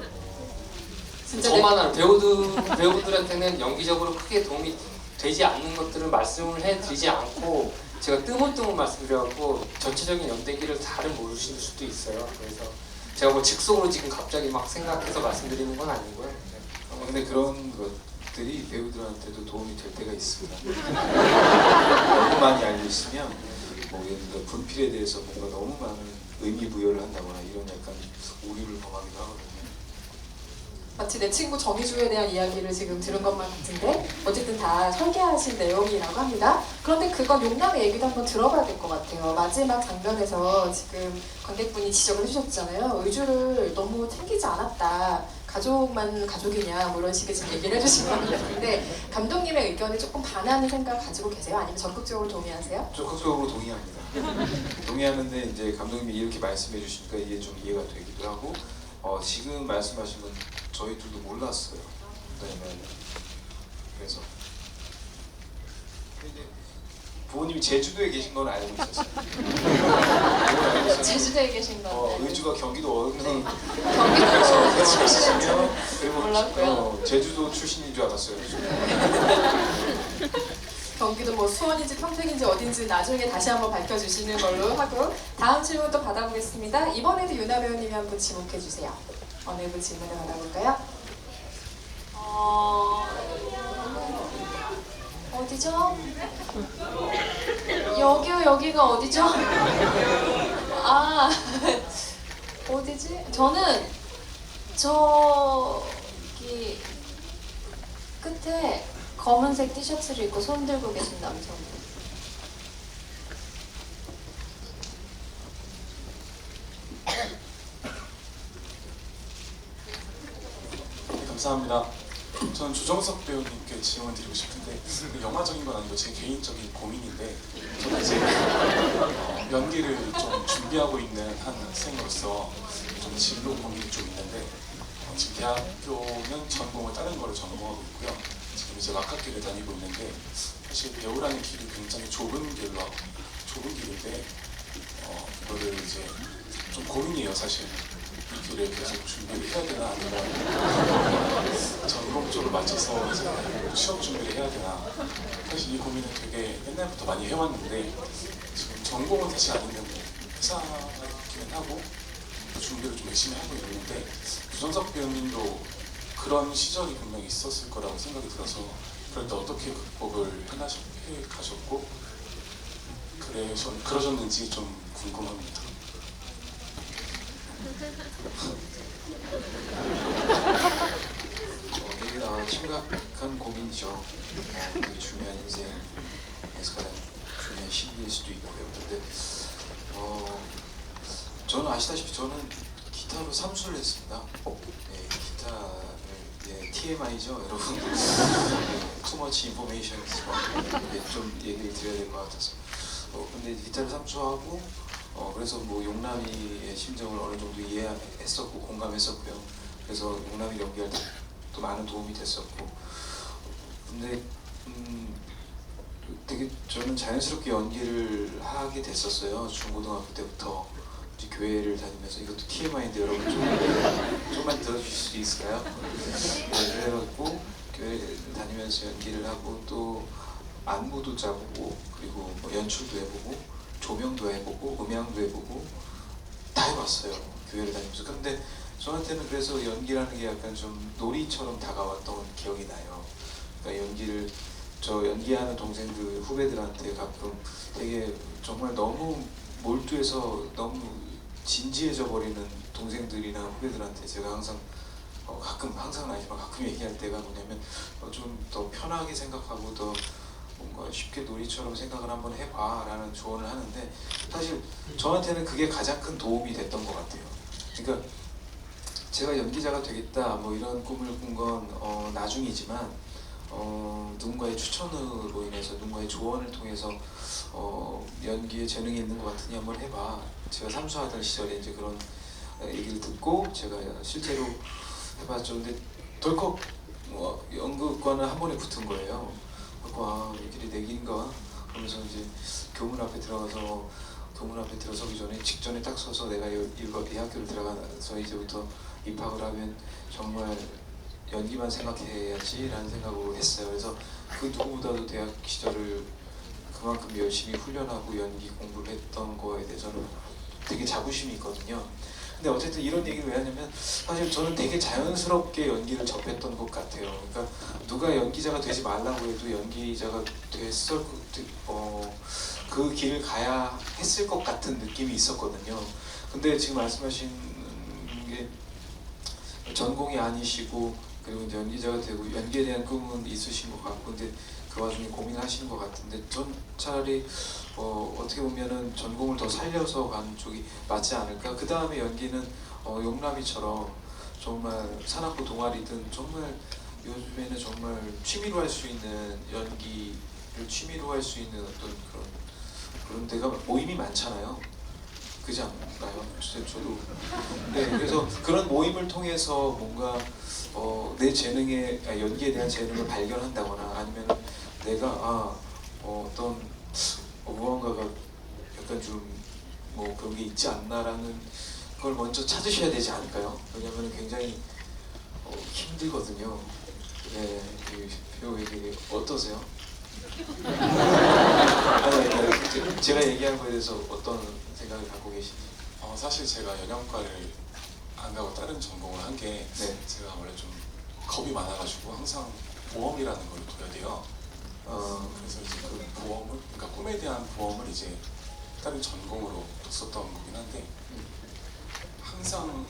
진짜 저만 알아요. 배우분들한테는 연기적으로 크게 도움이 되지 않는 것들을 말씀을 해드리지 않고 제가 뜨문뜨문 말씀드려갖고 전체적인 연대기를 잘 모르실 수도 있어요. 그래서 제가 뭐 즉석으로 지금 갑자기 막 생각해서 말씀드리는 건 아니고요. 네. 근데 그런 것들이 배우들한테도 도움이 될 때가 있습니다. 너무 많이 알고 있으면 뭐 예를 들어 분필에 대해서 뭔가 너무 많은 의미 부여를 한다거나 이런 약간 오류를 범하기도 하거든요. 마치 내 친구 정희주에 대한 이야기를 지금 들은 것만 같은데 어쨌든 다 설계하신 내용이라고 합니다. 그런데 그건 용남의 얘기도 한번 들어봐야 될 것 같아요. 마지막 장면에서 지금 관객분이 지적을 해주셨잖아요. 의주를 너무 챙기지 않았다. 가족만 가족이냐 뭐 이런 식의 지금 얘기를 해주신 것 같은데 감독님의 의견에 조금 반하는 생각 가지고 계세요? 아니면 적극적으로 동의하세요? 적극적으로 동의합니다. 동의하는데 이제 감독님이 이렇게 말씀해 주시니까 이게 좀 이해가 되기도 하고 지금 말씀하신 건 저희들도 몰랐어요. 그래서 이제 부모님이 제주도에 계신 건 알고 있었어요. 제주도에 계신 건데 의주가 경기도 어느 경기도 출신인지 그리고 몰랐고요. 제주도 출신인 줄 알았어요. 경기도 뭐 수원인지 평택인지 어딘지 나중에 다시 한번 밝혀주시는 걸로 하고 다음 질문 또 받아보겠습니다. 이번에도 유나 배우님이 한 분 지목해 주세요. 어느 분 질문을 받아볼까요? 어디죠? 여기가 어디죠? 아 어디지? 저는 저기 끝에 검은색 티셔츠를 입고 손 들고 계신 남성. 감사합니다. 저는 조정석 배우님께 질문 드리고 싶은데 영화적인 건 아니고 제 개인적인 고민인데 저는 이제 연기를 좀 준비하고 있는 한 학생으로서 좀 진로 고민이 좀 있는데 지금 대학교는 전공을 다른 거를 전공하고 있고요. 지금 이제 막학기를 다니고 있는데 사실 배우라는 길이 굉장히 좁은 길인데 이거를 이제 좀 고민이에요 사실. 이 길을 계속 준비를 해야 되나 아니면 전공 쪽을 맞춰서 이제 취업 준비를 해야 되나 사실 이 고민을 되게 옛날부터 많이 해왔는데 지금 전공은 사실 아닌데 회사이기는 하고 준비를 좀 열심히 하고 있는데 조정석 배우님도 그런 시절이 분명히 있었을 거라고 생각이 들어서 그럴 때 어떻게 극복을 해 가셨고 그러셨는지 좀 궁금합니다. 되게 심각한 고민이죠. 되게 중요한 인생에서 가장 중요한 시기일 수도 있고요. 근데 저는 아시다시피 저는 기타로 삼수를 했습니다. 네, 기타를 TMI죠, 여러분. Too much information 좀 얘기를 드려야 될 것 같아서. 근데 기타를 삼수하고 그래서 뭐 용남이의 심정을 어느 정도 이해했었고 공감했었고요. 그래서 용남이 연기할 때 또 많은 도움이 됐었고. 근데 되게 저는 자연스럽게 연기를 하게 됐었어요. 중고등학교 때부터 이제 교회를 다니면서 이것도 TMI인데 여러분 좀만 들어주실 수 있을까요? 네, 그래갖고 교회를 다니면서 연기를 하고 또 안무도 짜보고 그리고 뭐 연출도 해보고 조명도 해보고 음향도 해보고 다 해봤어요. 교회를 다니면서. 근데 저한테는 그래서 연기라는 게 약간 좀 놀이처럼 다가왔던 기억이 나요. 그러니까 저 연기하는 동생들 후배들한테 가끔 되게 정말 너무 몰두해서 너무 진지해져 버리는 동생들이나 후배들한테 제가 항상 가끔 항상은 아니지만 가끔 얘기할 때가 뭐냐면 좀 더 편하게 생각하고 더 뭔가 쉽게 놀이처럼 생각을 한번 해봐라는 조언을 하는데 사실 저한테는 그게 가장 큰 도움이 됐던 것 같아요. 그러니까 제가 연기자가 되겠다 뭐 이런 꿈을 꾼 건 나중이지만 누군가의 추천으로 인해서 누군가의 조언을 통해서 연기에 재능이 있는 것 같으니 한번 해봐. 제가 삼수하던 시절에 이제 그런 얘기를 듣고 제가 실제로 해봤죠. 근데 덜컥 연극과는 한 번에 붙은 거예요. 와, 이 길이 내 길인가? 그러면서 이제 교문 앞에 들어서기 전에 직전에 딱 서서 내가 이 학교를 들어가서 이제부터 입학을 하면 정말 연기만 생각해야지라는 생각으로 했어요. 그래서 그 누구보다도 대학 시절을 그만큼 열심히 훈련하고 연기 공부를 했던 거에 대해서는 되게 자부심이 있거든요. 근데 어쨌든 이런 얘기를 왜 하냐면 사실 저는 되게 자연스럽게 연기를 접했던 것 같아요. 그러니까 누가 연기자가 되지 말라고 해도 연기자가 그 길을 가야 했을 것 같은 느낌이 있었거든요. 근데 지금 말씀하신 게 전공이 아니시고 그리고 이제 연기자가 되고 연기에 대한 꿈은 있으신 것 같고 근데 그 와중에 고민하시는 것 같은데 전 차라리 어떻게 보면은 전공을 더 살려서 가는 쪽이 맞지 않을까. 그 다음에 연기는 용남이처럼 정말 산악부 동아리든 정말 요즘에는 정말 취미로 할 수 있는 연기를 취미로 할 수 있는 어떤 그런 데가 모임이 많잖아요. 그렇지 않나요? 저도 네, 그래서 그런 모임을 통해서 뭔가 내 재능에 연기에 대한 재능을 발견한다거나 아니면 내가 어떤 무언가가 약간 좀 뭐 그런 게 있지 않나라는 걸 먼저 찾으셔야 되지 않을까요? 왜냐하면 굉장히 힘들거든요. 네, 배우에게 어떠세요? 아니, 제가 얘기한 거에 대해서 어떤 생각을 갖고 계신지. 사실 제가 연영과를 안 가고 다른 전공을 한 게 네. 제가 원래 좀 겁이 많아가지고 항상 보험이라는 걸 둬야 돼요. 그래서 이제 그 보험을, 그러니까 꿈에 대한 보험을 이제 다른 전공으로 뒀었던 거긴 한데 항상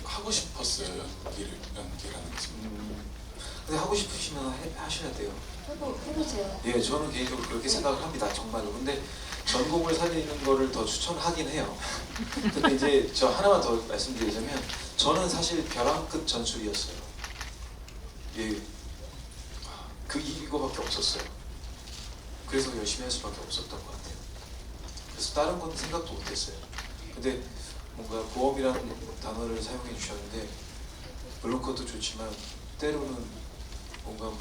하고 싶었어요. 연기라는 게. 근데 하고 싶으시면 하셔야 돼요. 해보세요. 예, 저는 개인적으로 그렇게 생각을 합니다. 정말로. 근데 전공을 살리는 거를 더 추천하긴 해요. 근데 이제 저 하나만 더 말씀드리자면 저는 사실 벼랑 끝 전술이었어요. 예, 이거밖에 없었어요. 그래서 열심히 할 수밖에 없었던 것 같아요. 그래서 다른 건 생각도 못했어요. 근데 뭔가 보험이라는 단어를 사용해 주셨는데 물론 그것도 좋지만 때로는 뭔가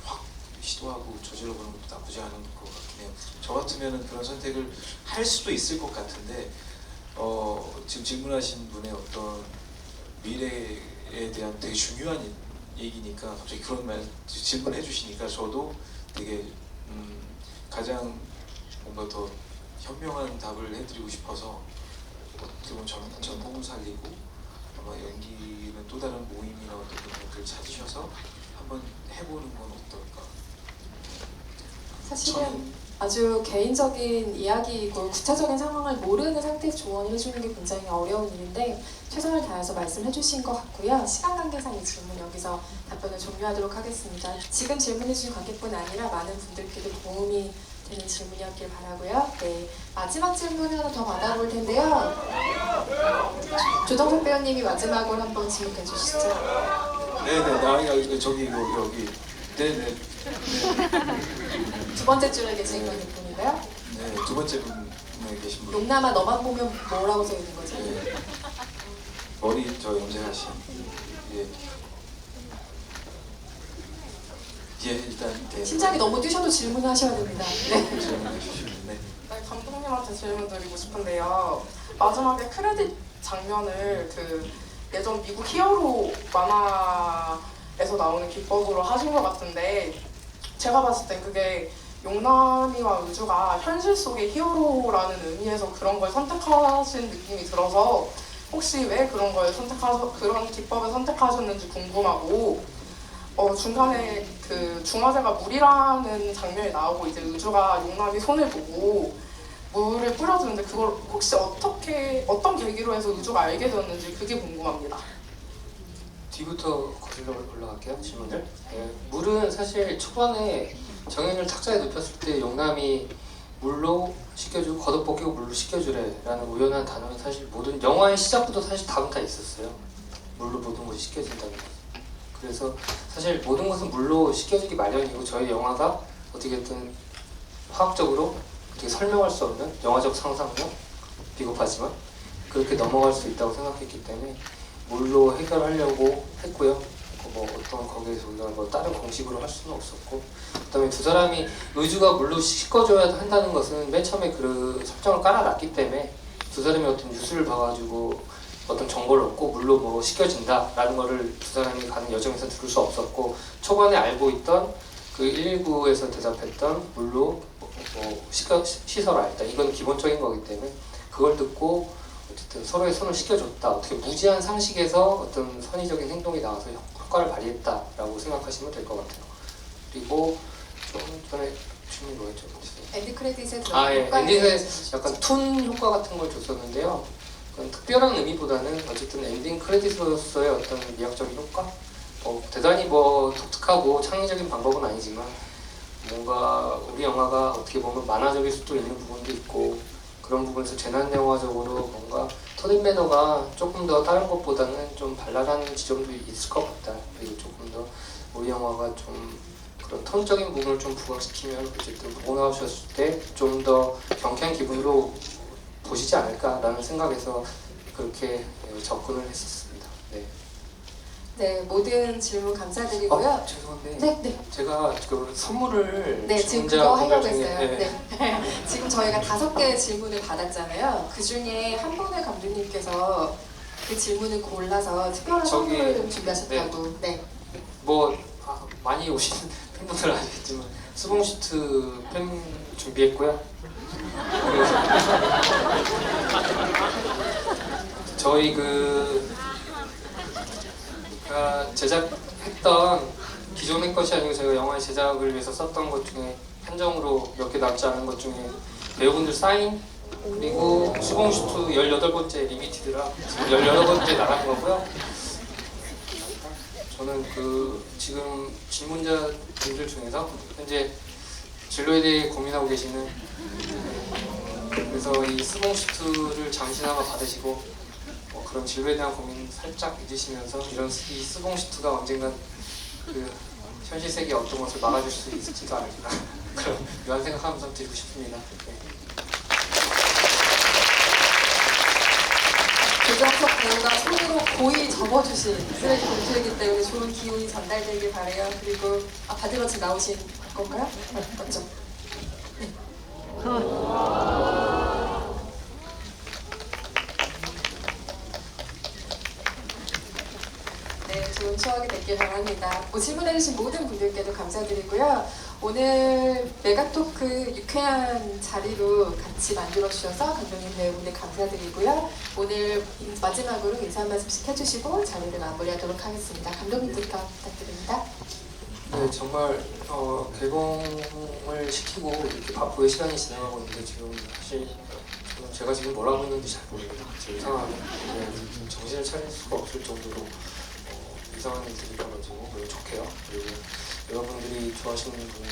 확 시도하고 저질러보는 것도 나쁘지 않은 것 같긴 해요. 저 같으면은 그런 선택을 할 수도 있을 것 같은데 지금 질문하신 분의 어떤 미래에 대한 되게 중요한 얘기니까 갑자기 그런 말 질문해 주시니까 저도 되게 가장 뭔가 더 현명한 답을 해드리고 싶어서 어떻게 보면 전공을 살리고 아마 연기는 또 다른 모임이나 어떤 것들을 찾으셔서 한번 해보는 건 어떨까? 사실은 아주 개인적인 이야기이고 구체적인 상황을 모르는 상태에서 조언을 해주는 게 굉장히 어려운 일인데 최선을 다해서 말씀해 주신 것 같고요. 시간 관계상 이 질문 여기서 답변을 종료하도록 하겠습니다. 지금 질문해 주신 관객뿐 아니라 많은 분들께도 도움이 되는 질문이었길 바라고요. 네, 마지막 질문 하나 더 받아볼 텐데요. 조정석 배우님이 마지막으로 한번 질문해 주시죠. 네네, 저기 여기. 네네. 두 번째 줄에 계신 분인가요? 네, 두 번째 분에 계신 분. 용남아 너만 보면 뭐라고 써 있는 거죠? 네. 머리 저 염색하신. 예. 예, 일단 네. 심장이 너무 뛰셔도 질문을 하셔야 됩니다. 네. 질문해 주시면 네. 네, 감독님한테 질문 드리고 싶은데요. 마지막에 크레딧 장면을 예전 미국 히어로 만화에서 나오는 기법으로 하신 것 같은데 제가 봤을 땐 그게 용남이와 우주가 현실 속의 히어로라는 의미에서 그런 걸 선택하신 느낌이 들어서 혹시 왜 그런 그런 기법을 선택하셨는지 궁금하고 중간에 중화제가 물이라는 장면이 나오고 이제 우주가 용남이 손을 보고 물을 뿌려주는데 그걸 혹시 어떤 계기로 해서 우주가 알게 되었는지 그게 궁금합니다. 뒤부터 거슬러 올라갈게요. 질문들. 네, 물은 사실 초반에 정현이를 탁자에 눕혔을 때 용남이 물로 씻겨주고 겉옷 벗기고 물로 씻겨주래라는 우연한 단어는 사실 모든 영화의 시작부터 사실 답은 다 있었어요. 물로 모든 것이 씻겨진다는 것. 그래서 사실 모든 것은 물로 씻겨지기 마련이고 저희 영화가 어떻게든 화학적으로 어떻게 설명할 수 없는 영화적 상상력, 비겁하지만 그렇게 넘어갈 수 있다고 생각했기 때문에 물로 해결하려고 했고요. 뭐 어떤 거기에서 우리가 뭐 다른 공식으로 할 수는 없었고, 그다음에 두 사람이 의주가 물로 씻어줘야 한다는 것은 맨 처음에 그 설정을 깔아놨기 때문에 두 사람이 어떤 뉴스를 봐가지고 어떤 정보를 얻고 물로 뭐 씻겨진다라는 거를 두 사람이 가는 여정에서 들을 수 없었고, 초반에 알고 있던 그 119에서 대답했던 물로 씻어라 했다. 이건 기본적인 거기 때문에 그걸 듣고 어쨌든 서로의 손을 씻겨줬다. 어떻게 무지한 상식에서 어떤 선의적인 행동이 나와서 효과를 발휘했다라고 생각하시면 될 것 같아요. 그리고 좀 전에 질문이 뭐였죠? 엔드 크레딧에 예. 엔딩에 약간 툰 효과 같은 걸 줬었는데요. 그건 특별한 의미보다는 어쨌든 엔딩 크레딧으로서의 어떤 미학적인 효과? 대단히 독특하고 창의적인 방법은 아니지만 뭔가 우리 영화가 어떻게 보면 만화적일 수도 있는 부분도 있고, 그런 부분에서 재난 영화적으로 뭔가 터닝 매너가 조금 더 다른 것보다는 좀 발랄한 지점도 있을 것 같다. 그리고 조금 더 우리 영화가 좀 그런 톤적인 부분을 좀 부각시키면 어쨌든 보고 나오셨을 때 좀 더 경쾌한 기분으로 보시지 않을까라는 생각에서 그렇게 접근을 했었습니다. 네. 네, 모든 질문 감사드리고요. 죄송한데 네. 제가 그 선물을 네, 지금 질문자 그거 하려고 분들 중에- 했어요. 네. 네. 지금 저희가 5개의 질문을 받았잖아요. 그 중에 한 분의 감독님께서 그 질문을 골라서 특별한 저기- 선물을 준비하셨다고. 네. 많이 오시는 팬분들은 아시겠지만 수봉 시트 팬 준비했고요. 그래서 저희 제작했던 기존의 것이 아니고 저희가 영화의 제작을 위해서 썼던 것 중에 한정으로 몇 개 남지 않은 것 중에 배우분들 사인, 그리고 수봉 시트 18번째 리미티드라 지금 18번째 나간 거고요. 저는 지금 질문자분들 중에서 현재 진로에 대해 고민하고 계시는, 그래서 이 수봉 시트를 잠시나마 받으시고 그런 진로에 대한 고민 살짝 잊으시면서 이 수봉 시트가 언젠간 그 현실 세계의 어떤 것을 막아줄 수 있을지도 않을까 그런 묘한 생각하면서 드리고 싶습니다. 네. 조정석 배우가 손으로 고이 접어주신 쓰레기 봉투이기 때문에 좋은 기운이 전달되길 바래요. 그리고 받으러 지금 나오신 건가요? 맞죠? 네. 네, 좋은 추억이 됐길 바랍니다. 질문해주신 모든 분들께도 감사드리고요. 오늘 메가토크 유쾌한 자리로 같이 만들어주셔서 감독님 배우분들 감사드리고요. 오늘 마지막으로 인사 한 말씀씩 해주시고 자리를 마무리하도록 하겠습니다. 감독님부터 부탁드립니다. 네, 정말 개봉을 시키고 이렇게 바쁘게 시간이 지나가고 있는데 지금 사실 제가 지금 뭘 하고 있는지 잘 모릅니다. 지금 상황이 정신을 차릴 수가 없을 정도로 이상한 일들이 일어나지고 매우 좋게요. 그리고 여러분들이 좋아하시는 분을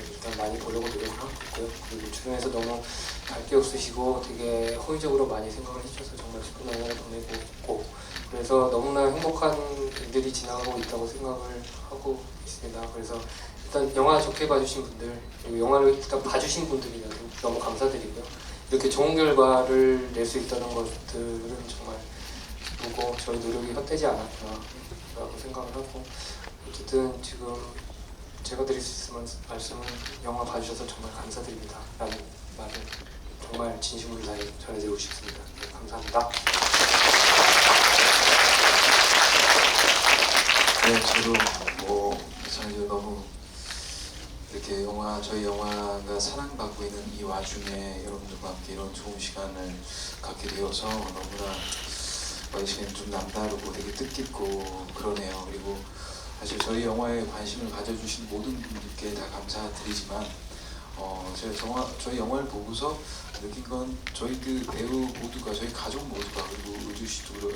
일단 많이 보려고 노력을 하고 있고요. 그리고 주변에서 너무 갈 게 없으시고 되게 호의적으로 많이 생각을 해주셔서 정말 기쁜 날을 보내고 있고, 그래서 너무나 행복한 일들이 지나가고 있다고 생각을 하고 있습니다. 그래서 일단 영화 좋게 봐주신 분들, 그리고 영화를 일단 봐주신 분들이라도 너무 감사드리고요. 이렇게 좋은 결과를 낼 수 있다는 것들은 정말 기쁘고 저희 노력이 헛되지 않았구나라고 생각을 하고, 어쨌든 지금 제가 드릴 수 있는 말씀은 영화 봐주셔서 정말 감사드립니다 라는 말을 정말 진심으로 전해드리고 싶습니다. 네, 감사합니다. 네, 저도 마찬가지로 너무 이렇게 저희 영화가 사랑받고 있는 이 와중에 여러분들과 함께 이런 좋은 시간을 갖게 되어서 너무나 이 시간이 좀 남다르고 되게 뜻깊고 그러네요. 그리고 사실 저희 영화에 관심을 가져주신 모든 분들께 다 감사드리지만 제가 저희 영화를 보고서 느낀 건 저희들 배우 모두가 저희 가족 모두가 그리고 의주 씨도 그렇고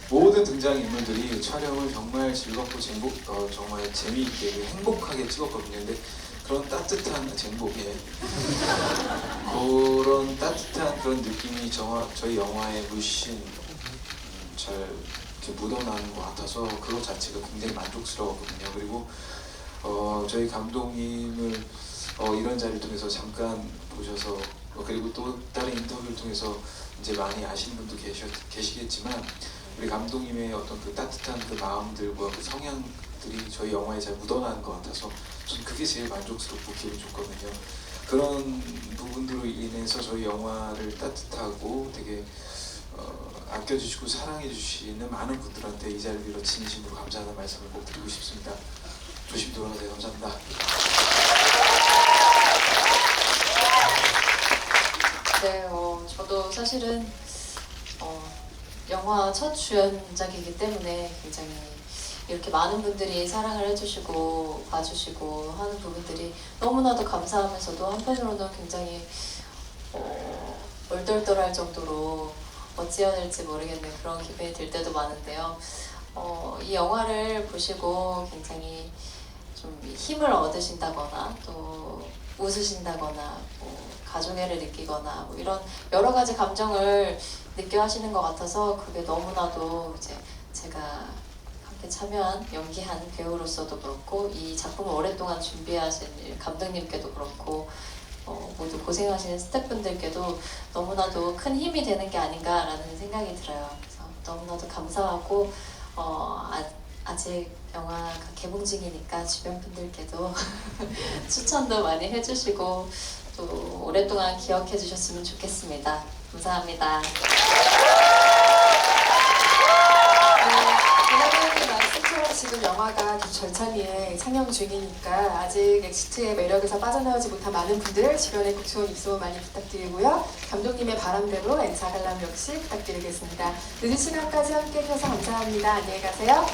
모든 등장 인물들이 촬영을 정말 즐겁고 정말 재미있게 행복하게 찍었거든요. 근데 그런 따뜻한 행복에 그런 따뜻한 그런 느낌이 저희 영화에 물씬 잘 이렇게 묻어나는 것 같아서 그것 자체가 굉장히 만족스러웠거든요. 그리고 저희 감독님을 이런 자리를 통해서 잠깐 보셔서 그리고 또 다른 인터뷰를 통해서 이제 많이 아시는 분도 계시겠지만 우리 감독님의 어떤 그 따뜻한 그 마음들과 그 성향들이 저희 영화에 잘 묻어나는 것 같아서 전 그게 제일 만족스럽고 기분 좋거든요. 그런 부분들로 인해서 저희 영화를 따뜻하고 되게 아껴주시고 사랑해주시는 많은 분들한테 이 자리를 빌어 진심으로 감사하는 말씀을 꼭 드리고 싶습니다. 조심히 돌아가세요. 감사합니다. 네, 저도 사실은 영화 첫 주연작이기 때문에 굉장히 이렇게 많은 분들이 사랑을 해주시고 봐주시고 하는 부분들이 너무나도 감사하면서도 한편으로는 굉장히 얼떨떨할 정도로 어찌해야 될지 모르겠는 그런 기분이 들 때도 많은데요. 이 영화를 보시고 굉장히 좀 힘을 얻으신다거나 또 웃으신다거나 뭐 가족애를 느끼거나 뭐 이런 여러 가지 감정을 느껴 하시는 것 같아서 그게 너무나도 이제 제가 함께 참여한 연기한 배우로서도 그렇고 이 작품을 오랫동안 준비하신 감독님께도 그렇고 모두 고생하시는 스태프분들께도 너무나도 큰 힘이 되는 게 아닌가라는 생각이 들어요. 그래서 너무나도 감사하고 아직 영화가 개봉 중이니까 주변 분들께도 추천도 많이 해주시고 또 오랫동안 기억해 주셨으면 좋겠습니다. 감사합니다. 여러분의 말씀처럼 지금 영화가 절찬리에 상영 중이니까 아직 엑시트의 매력에서 빠져나오지 못한 많은 분들 주변에 국초원 입소 많이 부탁드리고요. 감독님의 바람대로 엔차 관람 역시 부탁드리겠습니다. 늦은 시간까지 함께 해주셔서 감사합니다. 안녕히 가세요.